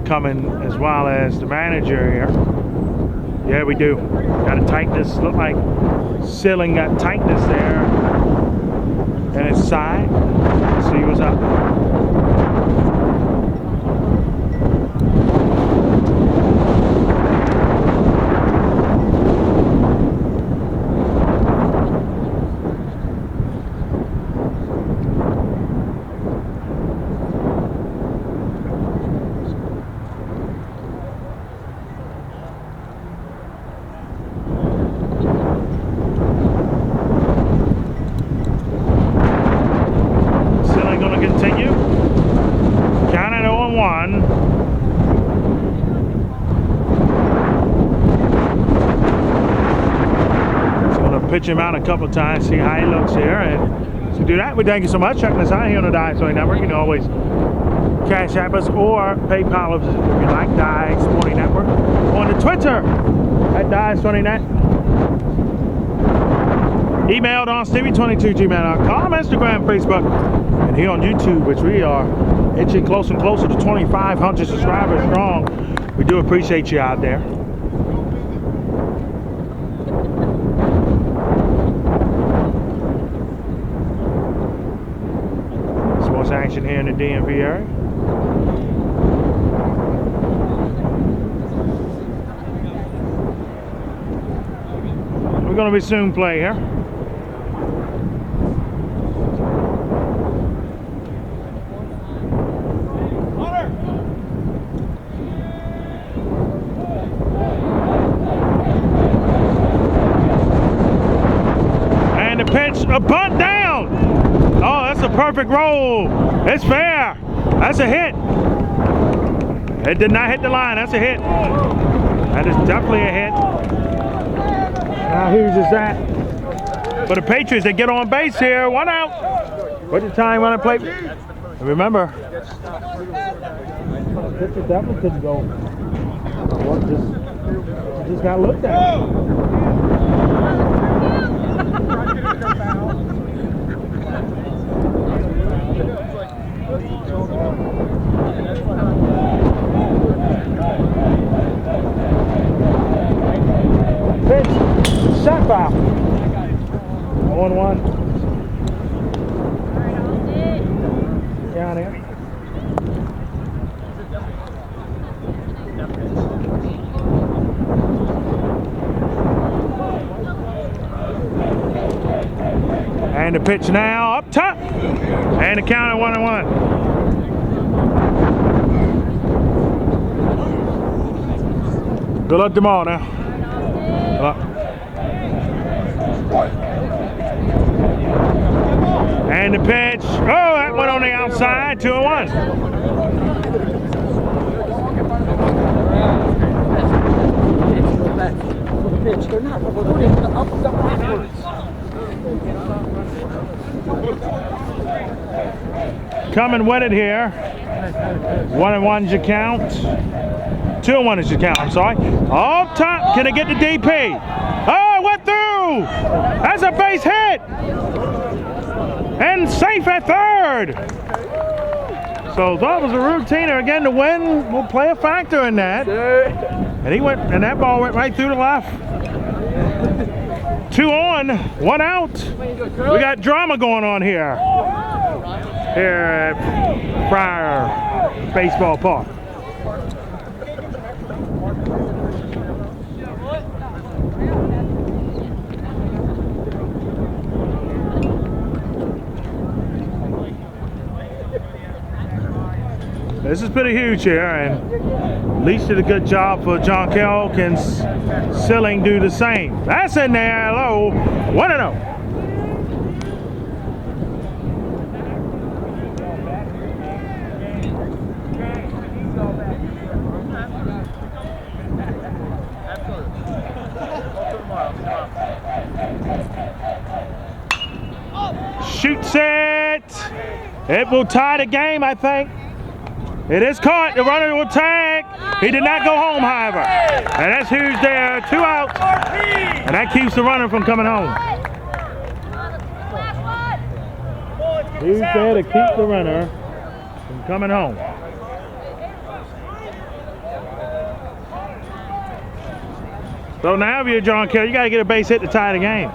Coming as well as the manager here. Yeah, we do. Got a tightness. Look like ceiling got tightness there in its side. Let's see what's up. Continue. Count it 0-1. Just going to pitch him out a couple of times, see how he looks here. And to do that, we thank you so much. Checking us out here on the DSN Network. You can always Cash App us or PayPal us if you like. Die Sporting Network. On the Twitter at DSN. Email donstevie22gmail.com, Instagram, Facebook, and here on YouTube, which we are inching closer and closer to 2,500 subscribers strong. We do appreciate you out there. Sports action here in the DMV area. We're going to resume play here. Pitch, a bunt down. Oh, that's a perfect roll. It's fair. That's a hit. It did not hit the line. That's a hit. That is definitely a hit. How huge is that? For the Patriots, they get on base here. 1 out. What's the time on the plate? Remember, pitcher definitely couldn't go. Just got looked at. Pitch, shot foul. 1-1. Down here. And the pitch now up top. And the count at 1-1. Good luck tomorrow now. Good luck. And the pitch. Oh, that went on the outside. 2-1. They're not putting the up and backwards. Coming with it here. 1-1 is your count. 2-1 is your count, I'm sorry. Off top, can it get the DP? Oh, it went through! That's a base hit! And safe at third! So that was a routiner. Again, the wind will play a factor in that. And and that ball went right through the left. 2 on, 1 out. We got drama going on here. Here at Friars Baseball Park. This is pretty huge here, and Leach did a good job for John Carroll. Can Silling do the same? That's in there, low, 1-0. Shoots it. It will tie the game, I think. It is caught. The runner will tag. He did not go home, however. And that's who's there. 2 outs. And that keeps the runner from coming home. Who's there to keep the runner from coming home? So now if you're John Carroll, you got to get a base hit to tie the game.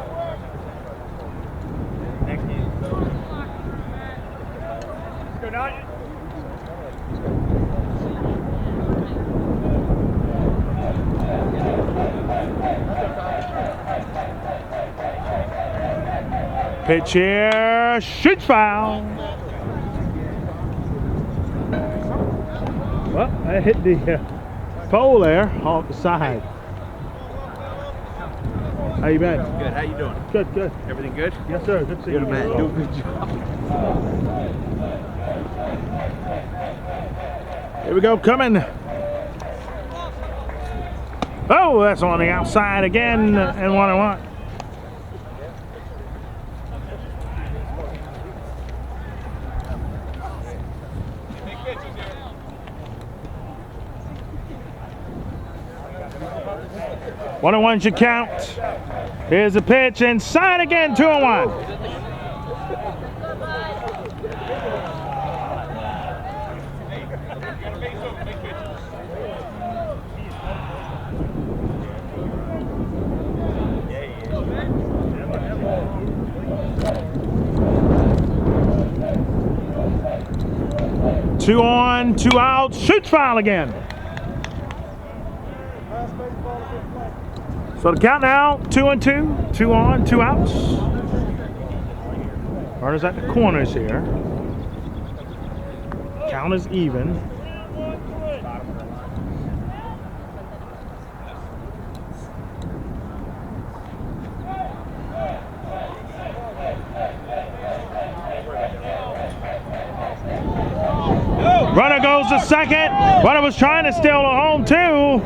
Pitch here, shoots foul. Well, I hit the pole there off the side. How you been? Good. How you doing? Good, good. Everything good? Yes, sir. Good to see you. Good, man. Do a good job. Here we go, coming. Oh, that's on the outside again, and 1-1. One and 1 should count. Here's the pitch inside again, 2-1. Two on, 2 outs, shoots foul again. So the count now, 2-2, 2 on, 2 outs. Runners at the corners here. Count is even. Runner goes to second. Runner was trying to steal the home too.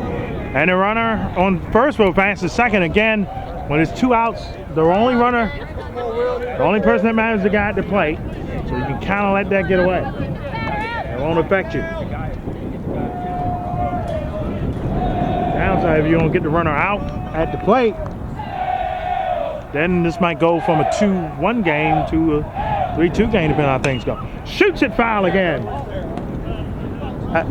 And the runner on first will advance to second again. When it's 2 outs, the only runner, the only person that matters is the guy at the plate. So you can kind of let that get away. It won't affect you. Downside, if you don't get the runner out at the plate, then this might go from a 2-1 game to a 3-2 game, depending on how things go. Shoots it foul again.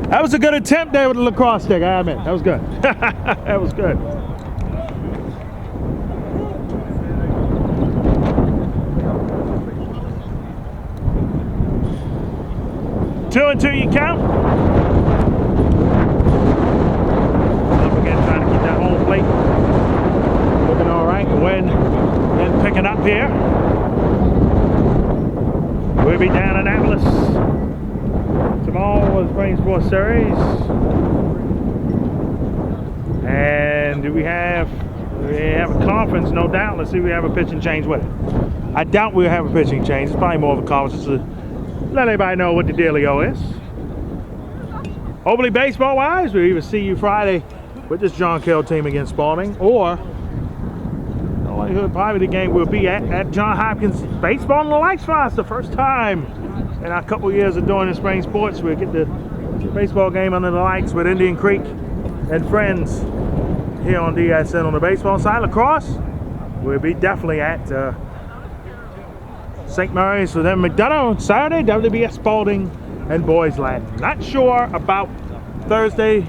That was a good attempt there with the lacrosse stick, I admit. That was good. That was good. Two and 2 you count. Up again, trying to keep that home plate looking all right. Wind then picking up here. We'll be down in Atlas tomorrow, Spring Sports Series. And do we have a conference? No doubt. Let's see if we have a pitching change with it. I doubt we'll have a pitching change. It's probably more of a conference just to let everybody know what the dealio is. Hopefully, baseball wise, we'll either see you Friday with this John Carroll team against Spalding, or the likelihood probably the game will be at John Hopkins Baseball on the Lights for us. The first time in our couple years of doing the spring sports, we'll get the baseball game under the lights with Indian Creek and friends here on DSN on the baseball side. Lacrosse, we'll be definitely at St. Mary's for them. McDonough on Saturday, WBS Spalding and Boys Latin. Not sure about Thursday.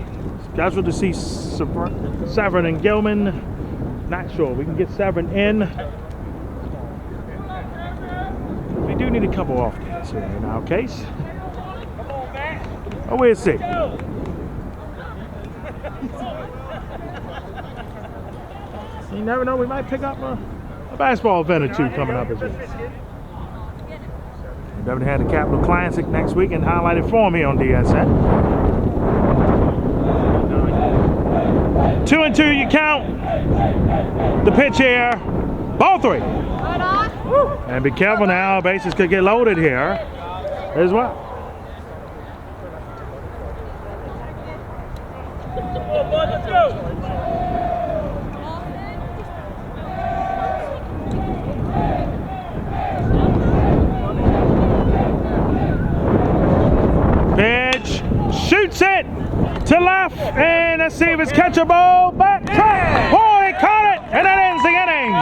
Scheduled to see Severn and Gilman. Not sure. We can get Severn in. We do need a couple off days here in our case. Oh, we'll see. You never know. We might pick up a basketball event or two coming up as well. We definitely had the Capital Classic next week in highlighted form here on DSN. 2 and 2 you count. The pitch here. Ball 3. And be careful now. Bases could get loaded here as well. Let's go. to left, and let's see if it's catchable. Back track. Oh, he caught it, and that ends the inning.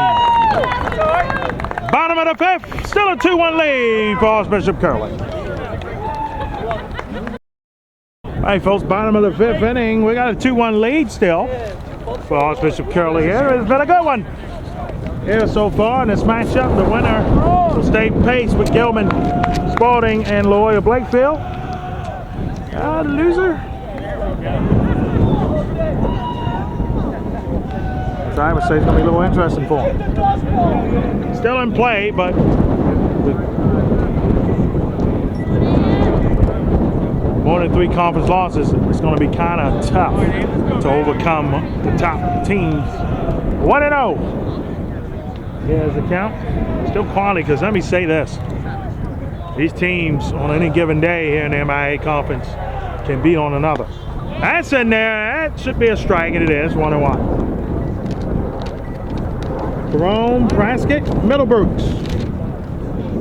Bottom of the fifth, still a 2-1 lead for Archbishop Curley. All right, folks, bottom of the fifth inning. We got a 2-1 lead still for Archbishop Curley here. It's been a good one here so far in this matchup. The winner will stay pace with Gilman Spalding and Loyola Blakefield. The loser. So I would say it's going to be a little interesting for him. Still in play, but with more than 3 conference losses, it's going to be kind of tough to overcome the top teams. 1-0. Here's the count. Still quality, because let me say this. These teams on any given day here in the MIAA conference can beat on another. That's in there. That should be a strike, and it is. 1-1. Jerome, Praskett, Middlebrooks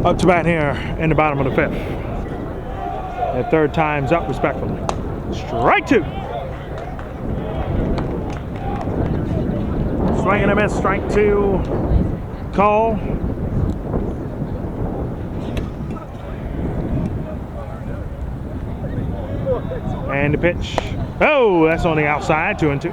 up to bat here in the bottom of the fifth. Their third time's up, respectfully. Strike 2. Swing and a miss, strike 2. Call. And the pitch. Oh, that's on the outside, 2-2.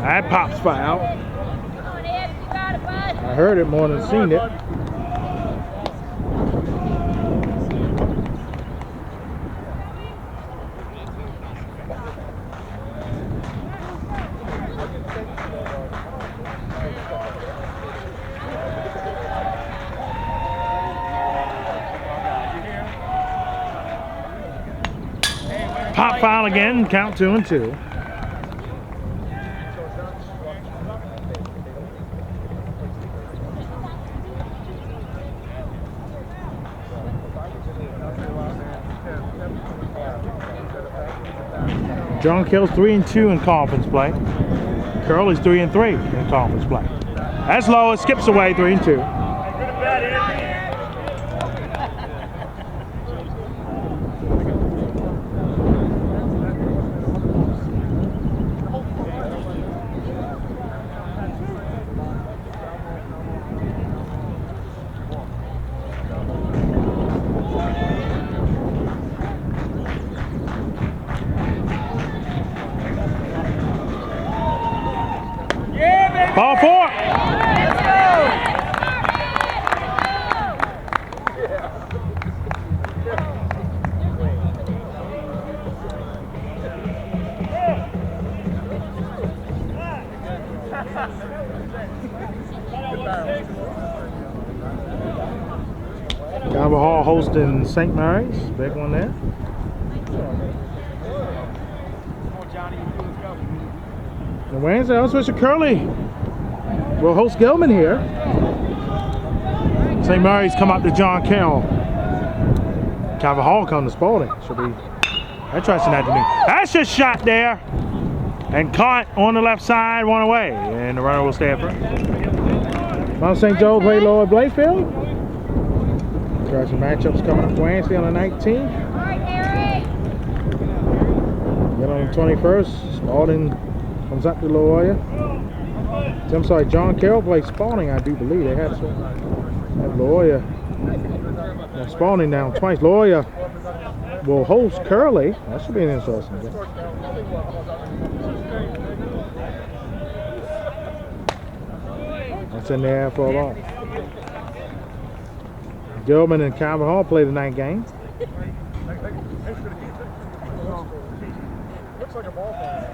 That pops foul. I heard it more than seen it. Pop foul again, count 2-2. John Carroll's 3-2 in conference play. Curley's 3-3 in conference play. That's low, it skips away, 3-2. Ball 4. Let's go. Carroll hosting St. Mary's, big one there. And Wednesday, Archbishop Curley will host Gilman here. St. Mary's come up to John Carroll. Calvin Hall come to Spalding. Should be interesting that to me. That's just shot there and caught on the left side, 1 away, and the runner will stay at first. Mount St. Joe play Loyola Blakefield. Interesting matchups coming up Wednesday on the 19th. Then on the 21st, Spalding comes up to Loyola. I'm sorry, John Carroll plays Spalding, I do believe. They have Loyola. Spalding down twice. Loyola will host Curley. That should be an interesting game. That's in there for a long. Gilman and Calvin Hall play the night game. Looks like a ball game.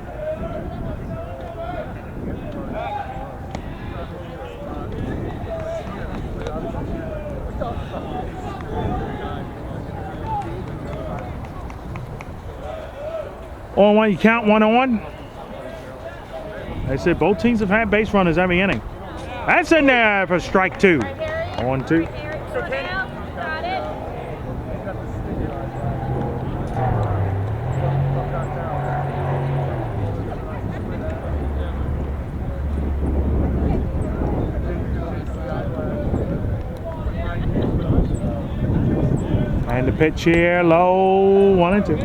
0-1, you count 1-1. They said both teams have had base runners every inning. That's in there for strike 2. 0-2. Got it. And the pitch here, low, 1-2.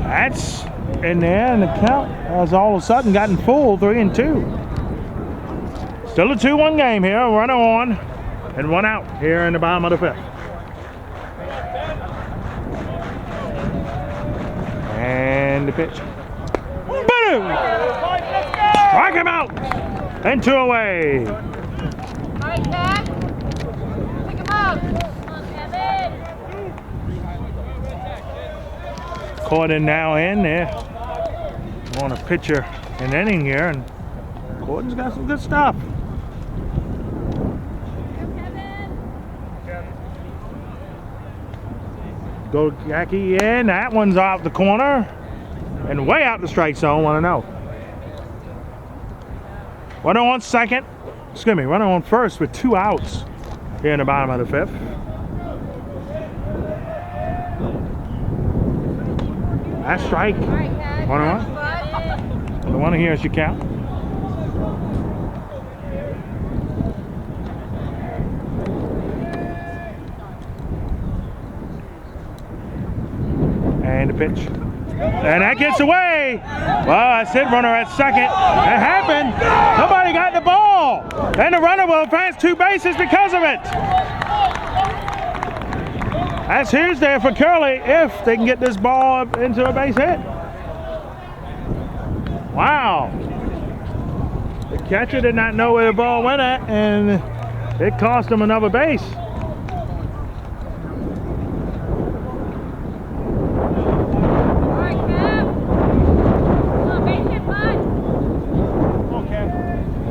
That's in there, and the count has all of a sudden gotten full, 3-2. Still a 2-1 game here, runner on and 1 out here in the bottom of the 5th. And the pitch. Boom! Strike him out! And 2 away. All right, Jack. Pick him up. Come on, Kevin. Corden now in there. On a pitcher an inning here, and Corden's got some good stuff. Go Jackie in. That one's out the corner and way out the strike zone. 1-0. Runner on second. Excuse me. Runner on first with 2 outs here in the bottom of the 5th. Last strike. 1-1. The one here is your count. And the pitch. And that gets away. Well, that's it, runner at second. It happened. Nobody got the ball. And the runner will advance 2 bases because of it. That's huge there for Curley if they can get this ball into a base hit. Wow. The catcher did not know where the ball went at, and it cost him another base.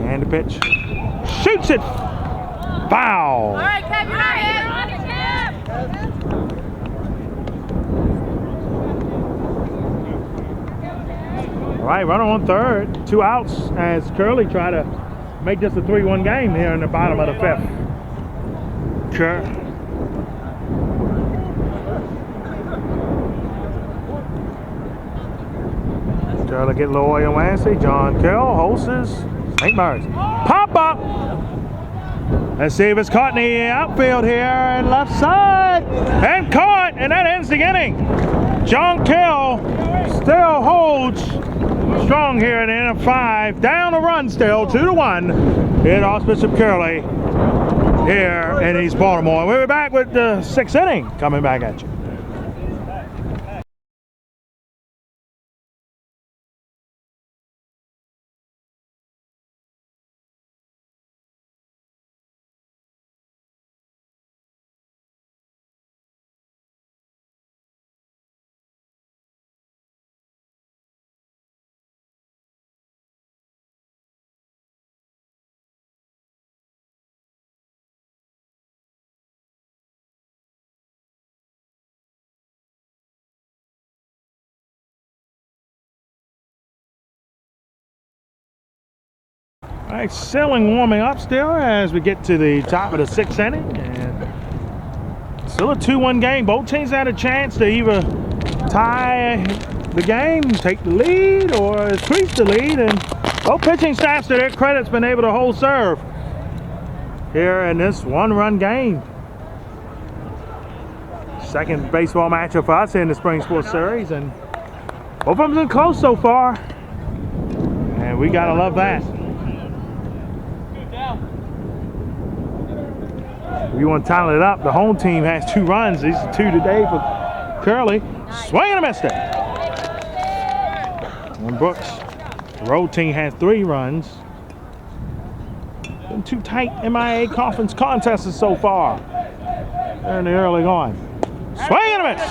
And the pitch. Shoots it. Foul. All right, Kev, you're not in. All right, runner on third. 2 outs as Curley try to make this a 3-1 game here in the bottom of the 5th. Sure. Curley get low and Wansey. John Carroll, Holsters, St. Mary's. Pop up! Let's see if it's caught in the outfield here and left side. And caught, and that ends the inning. John Carroll still holds strong here at the end of 5. Down a run still, 2-1. Hit Archbishop Curley here in East Baltimore. We'll be back with the 6th inning coming back at you. All right, Selling warming up still as we get to the top of the 6th inning. And still a 2-1 game. Both teams had a chance to either tie the game, take the lead, or increase the lead. And both pitching staffs, to their credit, been able to hold serve here in this 1-run game. Second baseball matchup for us in the Spring Sports Series. And both of them been close so far. And we got to love that. If you want to tally it up, the home team has 2 runs. These are 2 today for Curley. Swing and a miss it. One Brooks. The road team has 3 runs. Been 2 tight MIAA conference contests so far. They're in the early going. Swing and a miss.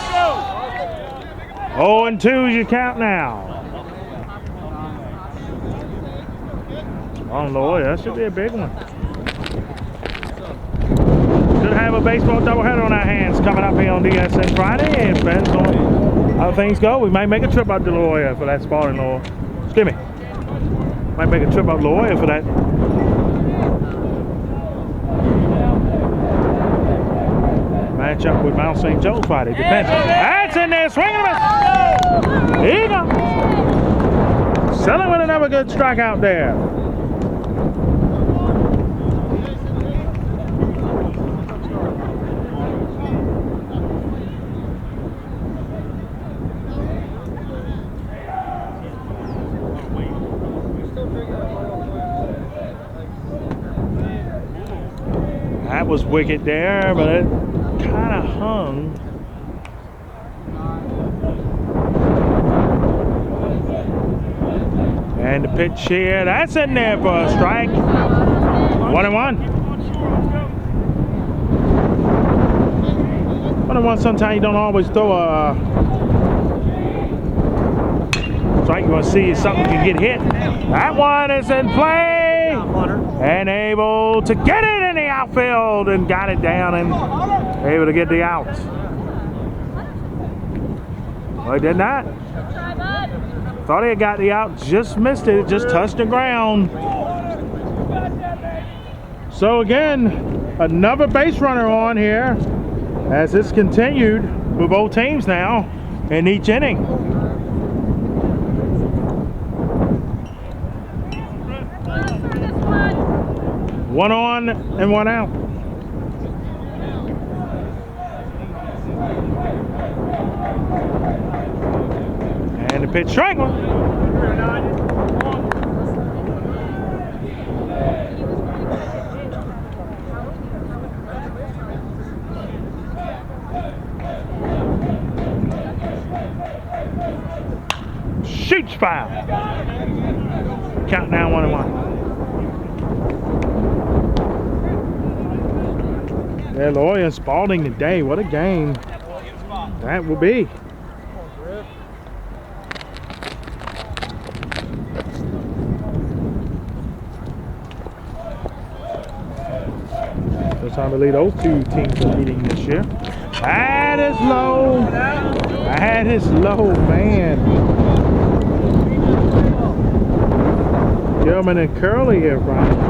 0-2 is your count now. Oh Lord, that should be a big one. Should have a baseball doubleheader on our hands coming up here on DSN Friday. It depends on how things go. We might make a trip up to La Jolla for that Spalding Law. Excuse me. Might make a trip up La Jolla for that. Match up with Mount St. Joe Friday. Depends. That's in there. Swinging a miss. Here you go. Selling with another good strikeout there. That was wicked there, but it kind of hung. And the pitch here, that's in there for a strike. 1-1. 1-1, sometimes you don't always throw a strike. You want to see if something can get hit. That one is in play. And able to get it in the outfield and got it down and able to get the out. Well, he did not. Thought he had got the out, just missed it, just touched the ground. So again, another base runner on here as this continued with both teams now in each inning. One on and one out. And the pitch, strike one. Shoots foul. Count down 1-1. Yeah, Loy and Spalding today. What a game that will be. First time to lead those two teams are meeting this year. That is low. That is low, man. Gilman and Curley here, Brian.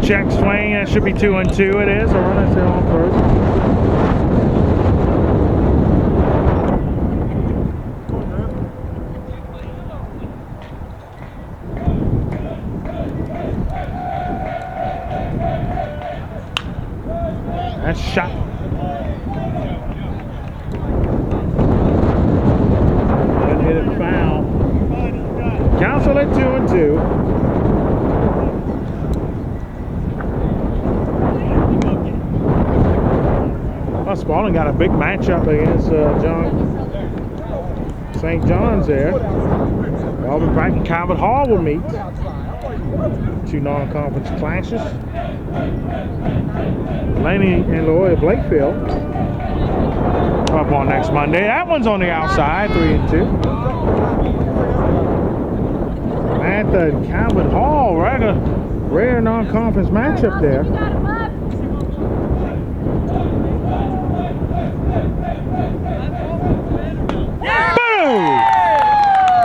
Check swing, that should be 2-2. It is. A runner still on first. That's shot. That hit it foul. Council at 2-2. Spalding got a big matchup against St. John's there. Auburn Pike and Calvert Hall will meet. Two non-conference clashes. Laney and Loyola Blakefield up on next Monday. That one's on the outside, 3-2. Mantha and Calvert Hall, rare non-conference matchup there.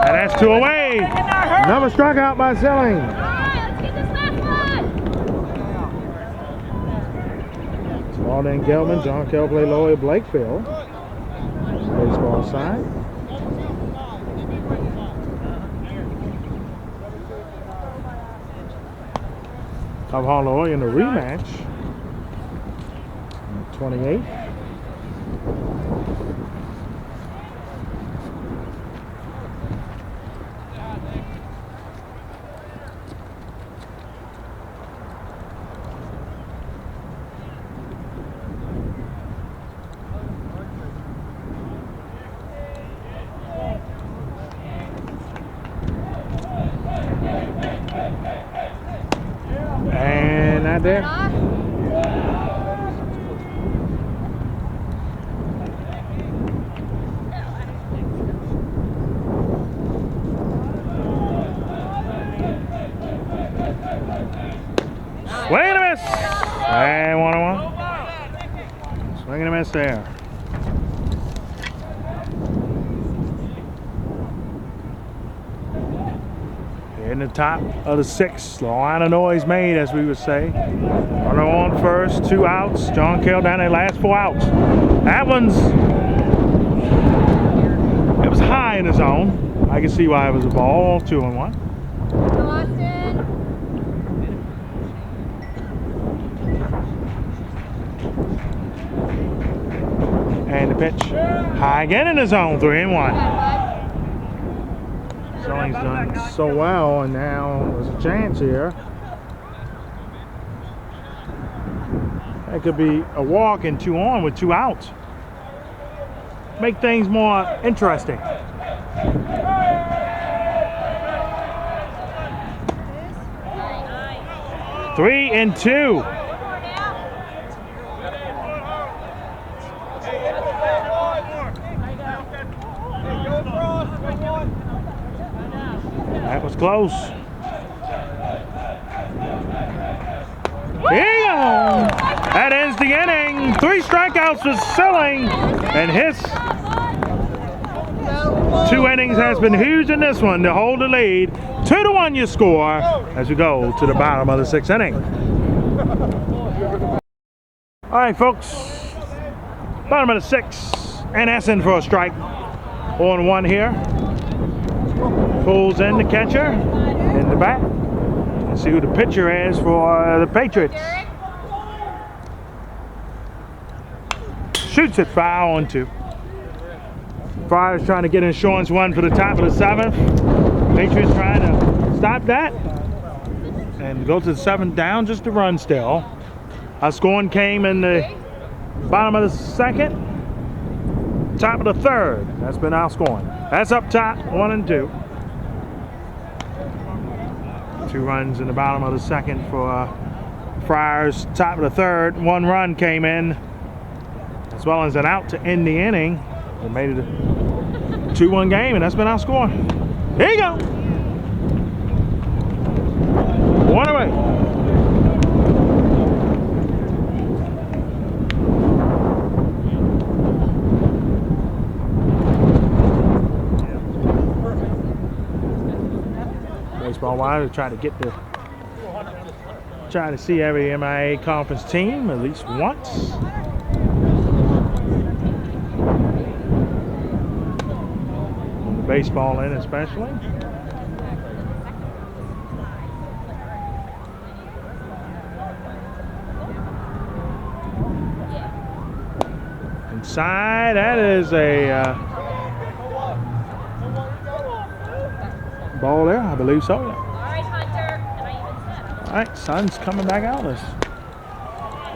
And that's 2 away. Another strikeout by Selling. All right, let's get this last one. Spalding, Gelman, John Kell play Loyola Blakefield. Baseball side. Top Hall Loyola in the rematch. 28. And not there. Swing and a miss there. In the top of the sixth, a line of noise made, as we would say. Runner on first, 2 outs. John Carroll down there, last 4 outs. That one's, it was high in the zone. I can see why it was a ball. 2-1. Austin. And the pitch, high again in the zone. 3-1. He's done so well, and now there's a chance here. That could be a walk and 2 on with 2 outs. Make things more interesting. Three and 2. That was close. Here you go. That ends the inning. 3 strikeouts for Silling, and his 2 innings has been huge in this one to hold the lead. 2-1 your score as we go to the bottom of the 6th inning. All right, folks. Bottom of the 6th, and that's in for a strike. 0-1 here. Pulls in the catcher in the back. Let's see who the pitcher is for the Patriots. Shoots it foul on 2. Friars trying to get insurance 1 for the top of the 7th. Patriots trying to stop that and go to the 7th down just to run still. Our scoring came in the bottom of the 2nd, top of the 3rd. That's been our scoring. That's up top, 1 and 2. 2 runs in the bottom of the 2nd for Friars. Top of the 3rd, 1 run came in, as well as an out to end the inning. It made it a 2-1 game, and that's been our score. Here you go. 1 away. Baseball wise, try to see every MIAA conference team at least once. On the baseball end especially. Inside, that is a ball there, I believe so. Yeah. All right, Hunter. And I even said. All right, Sun's coming back out.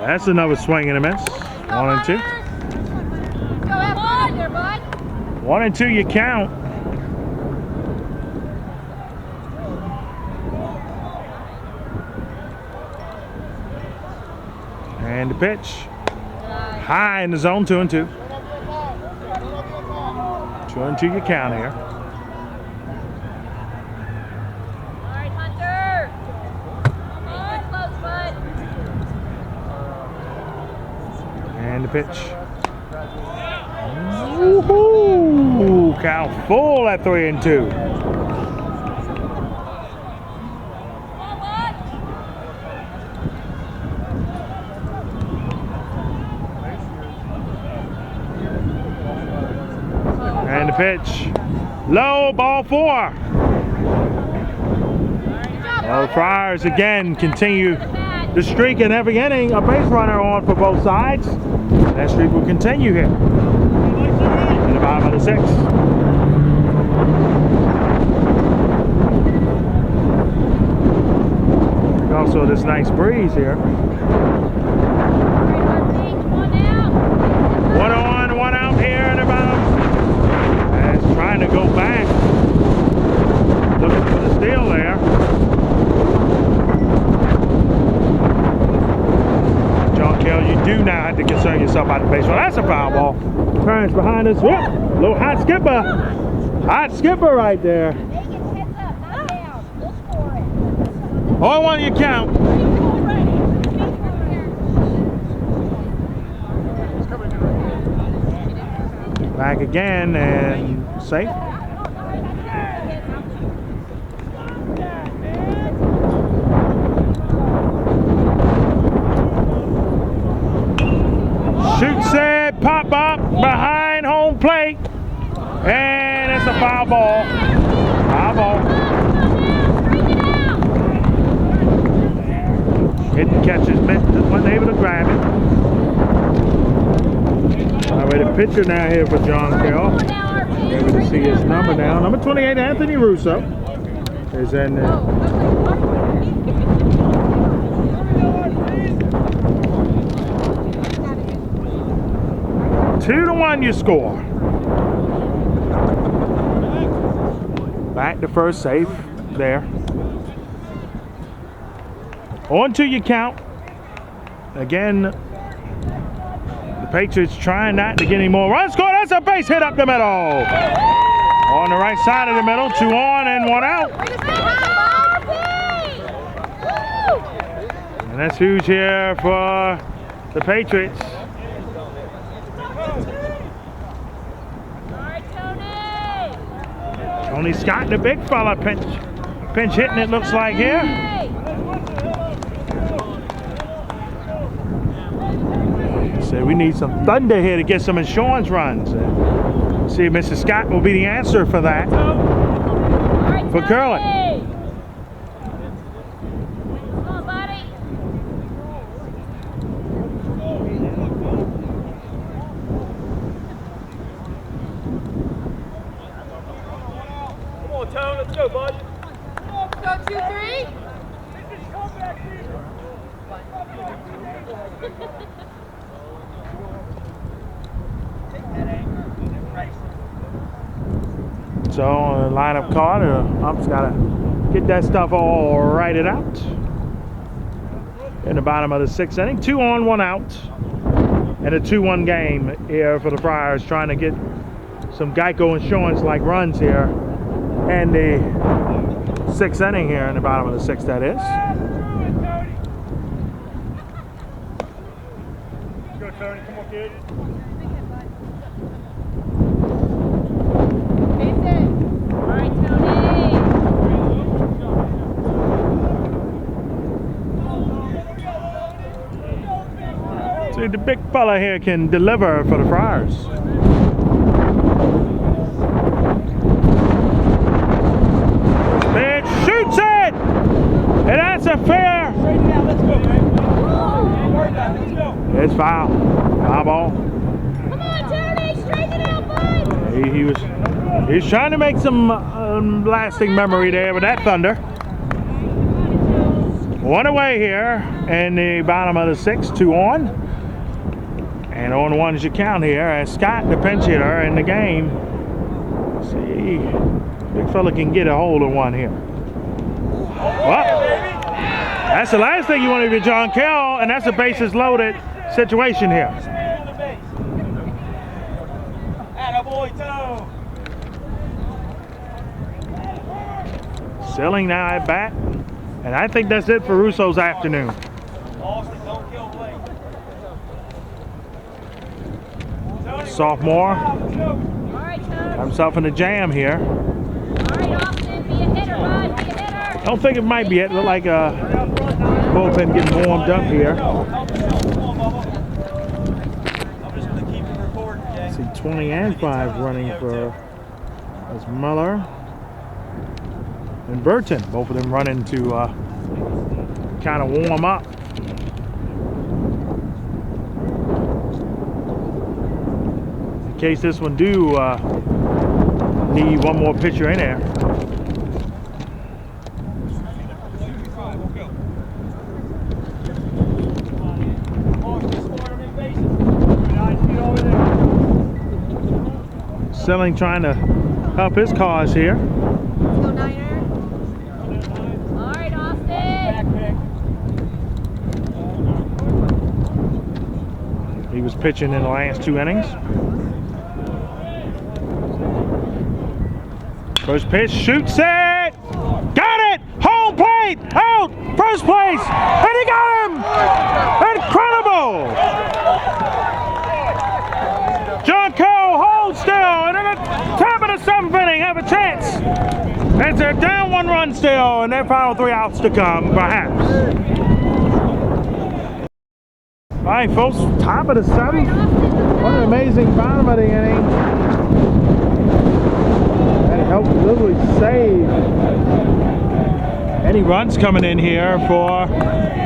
That's another swing and a miss. 1 and 2. Go have fun there, bud. 1 and 2 you count. And the pitch. High in the zone, 2 and 2. 2 and 2 you count here. All right, Hunter. Make it close, bud. And the pitch. Woohoo! Count full at 3 and 2. And the pitch. Low, ball 4. Well, the Friars again continue the streak in every inning. A base runner on for both sides. That streak will continue here in the bottom of the 6th. There's also this nice breeze here. 1 on, 1 out here in the bottom. As trying to go back, looking for the steal there. John Carroll, you do now have to concern yourself about the baseball. That's a foul ball. Turns behind us. Whoop! Little hot skipper. Hot skipper right there. Vegas heads up, not down. We'll score it. 0-1 you count. Back again and safe. Shoots it, pop up behind home plate, and it's a foul ball. Foul ball. Hit and catches, wasn't able to grab it. All right, the pitcher now here for John Carroll. Able to see his number now. Number 28, Anthony Russo, is in there. 2-1 you score. Back to first, safe there. On to your count. Again, the Patriots trying not to get any more runs. Score. That's a base hit up the middle. On the right side of the middle, 2 on and 1 out. And that's huge here for the Patriots. Tony Scott, the big fella, pinch hitting it looks like here. So we need some thunder here to get some insurance runs. See if Mr. Scott will be the answer for that. For Curley. Let's go, bud. Go 2-3. So lineup card, ump's got to get that stuff all righted out. In the bottom of the 6th inning, 2 on, 1 out, and a 2-1 game here for the Friars, trying to get some Geico insurance like runs here. And the 6th inning here in the bottom of the 6th, that is. Go, Tony. Come on, kid. Face it. All right, See, the big fella here can deliver for the Friars. Shoots it! And that's a fair. It's foul. Foul ball. Come on, Tony, straighten it out, bud. He was trying to make some lasting memory there with that thunder. 1 away here in the bottom of the 6th, 2 on. And on 1 is your count here as Scott, the pinch hitter in the game. See, big fella can get a hold of 1 here. Well, that's the last thing you want to do, John Carroll, and that's a bases loaded situation here. Selling now at bat, and I think that's it for Russo's afternoon. Sophomore, got himself in a jam here. I don't think it might be it. Look like bullpen getting warmed up here. See 20 and 5 running for as Muller and Burton. Both of them running to kind of warm up. In case this one do need 1 more pitcher in there. Selling trying to help his cause here. Let's go, Niner. All right, Austin. He was pitching in the last 2 innings. First pitch, shoots it! Got it! Home plate! Out! First place! And he got him! Incredible! John Carroll holds still! the top of the 7th inning have a chance. As they're down 1 run still, and their final 3 outs to come, perhaps. All right, folks, top of the 7th. What an amazing bottom of the inning. That helped literally save any runs coming in here for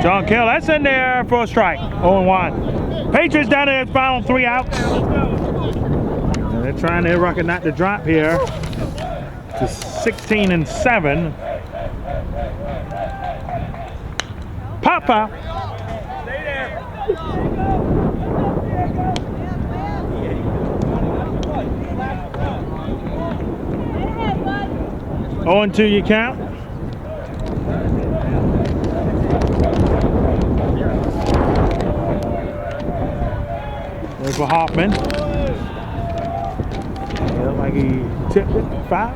John Carroll. That's in there for a strike. 0-1. Patriots down to their final 3 outs. And they're trying their record not to drop here to 16-7. Pop out. Stay there. 0-2 you count. There's for Hoffman. Looked like he tipped it. 5.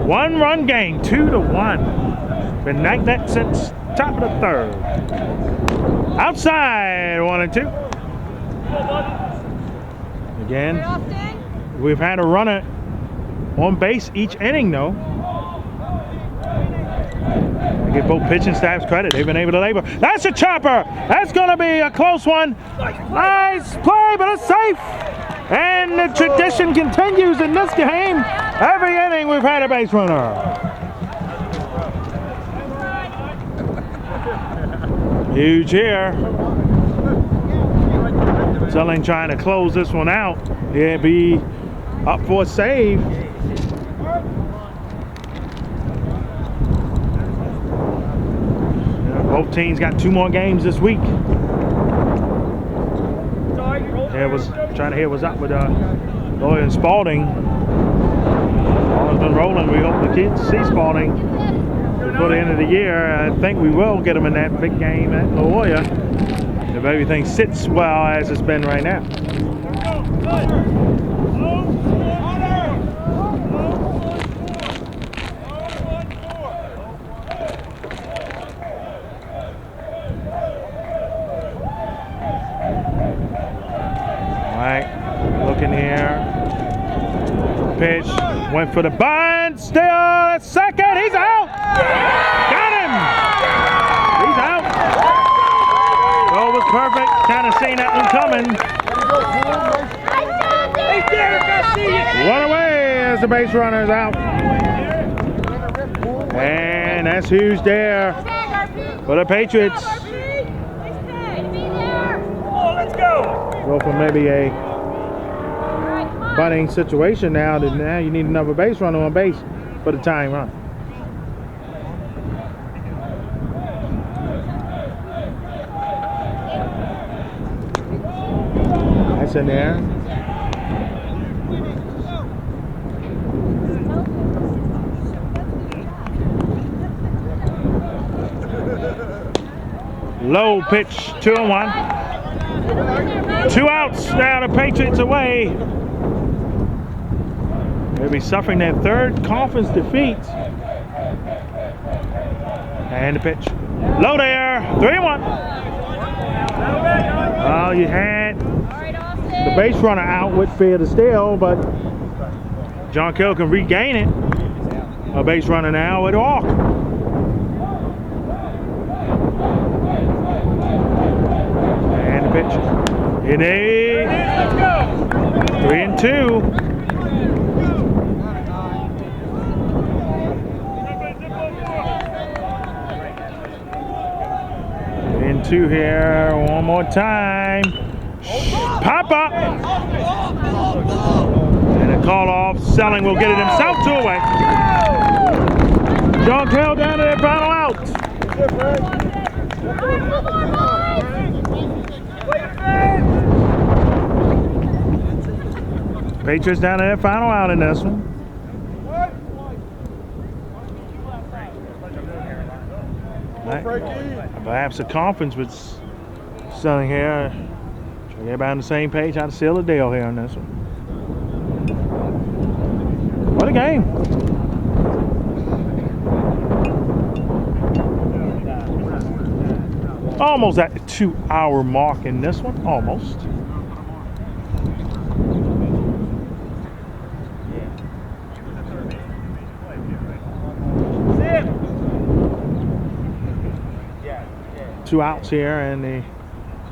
1-run game, 2-1. Been like that since top of the 3rd. Outside, 1-2. Again, we've had a runner on base each inning, though. I give both pitching staffs credit. They've been able to labor. That's a chopper. That's going to be a close one. Nice play, but it's safe. And the tradition continues in this game. Every inning we've had a base runner. Huge here. Selling trying to close this one out. He'll be up for a save. Both teams got 2 more games this week. Trying to hear what's up with Lloyd and Spalding. Ball's been rolling. We hope the kids see Spalding before the end of the year. I think we will get them in that big game at La Jolla if everything sits well as it's been right now. Looking here. Pitch. Went for the bunt. Still at second. He's out. Got him. He's out. Goal was perfect. Kind of seen that one coming. Run away as the base runner is out. And that's huge there for the Patriots. Let's go. Go for maybe a bunting situation now. That now you need another base runner on base for the tying run. That's in there. Low pitch, 2-1. 2 outs now, the Patriots away. They'll be suffering their 3rd conference defeat. And the pitch. Low there, 3-1. Well, you had the base runner out with fear to steal, but John Carroll can regain it. A base runner now with Hawk. And the pitch. In a 3-2. 3-2 here. One more time. Pop up. And a call off. Selling will get it himself 2 away. John Carroll down to their final out. Patriots down to their final out in this one. Right. Perhaps a conference with selling here. Try to get everybody on the same page how to seal the deal here on this one. What a game. Almost at the 2-hour mark in this one. Almost. 2 outs here in the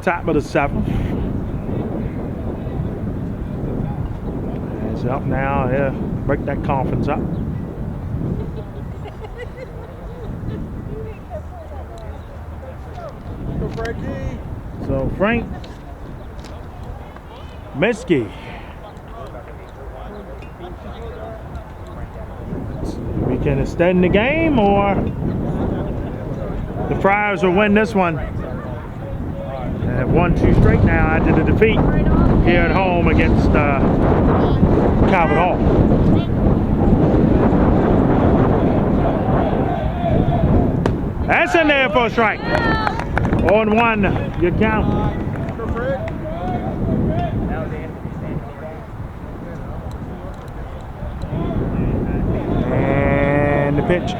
top of the 7th. It's up now. Yeah, break that conference up. So Frank Miskey. We can extend the game, or the Friars will win this one. They have won 2 straight now after the defeat here at home against Calvert Hall. That's in there for a strike. 0-1, your count. And the pitch.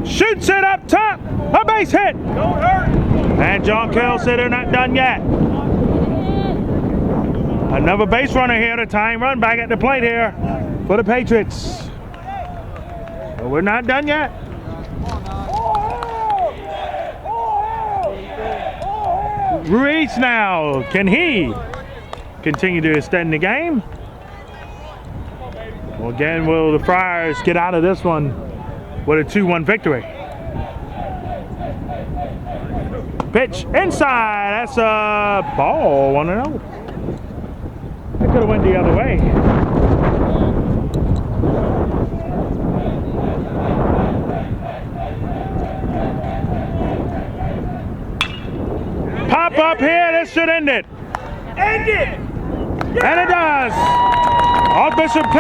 Shoots it up top. A base hit. Don't hurt. And John Carroll said they're not done yet. Another base runner here to tying run back at the plate here for the Patriots. But we're not done yet. Ruiz now, can he continue to extend the game? Well, again, will the Friars get out of this one with a 2-1 victory? Pitch inside, that's a ball, 1-0. It could have went the other way. Pop up here, this should end it. End it. And it does. Archbishop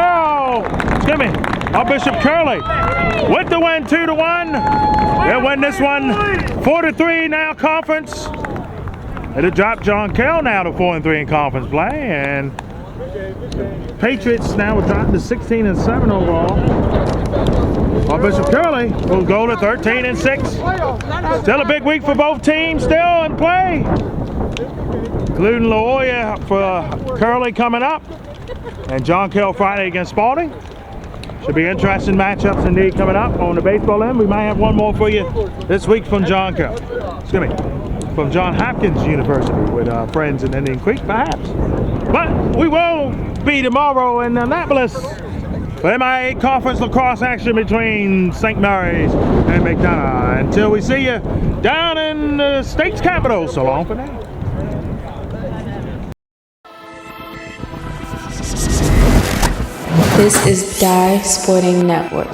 Curley with the win, 2-1. They'll win this one 4-3 now conference. It'll drop John Carroll now to 4-3 in conference play, and Patriots now will drop to 16-7 overall. Archbishop Curley will go to 13-6. Still a big week for both teams still in play, including La Jolla for Curley coming up, and John Carroll Friday against Spalding. Should be interesting matchups indeed coming up on the baseball end. We might have one more for you this week from John Carroll. Excuse me, from John Hopkins University with our friends in Indian Creek, perhaps. But we will be tomorrow in Annapolis for MIAA Conference lacrosse action between St. Mary's and McDonough. Until we see you down in the state's capital, so long for now. This is Die Sporting Network.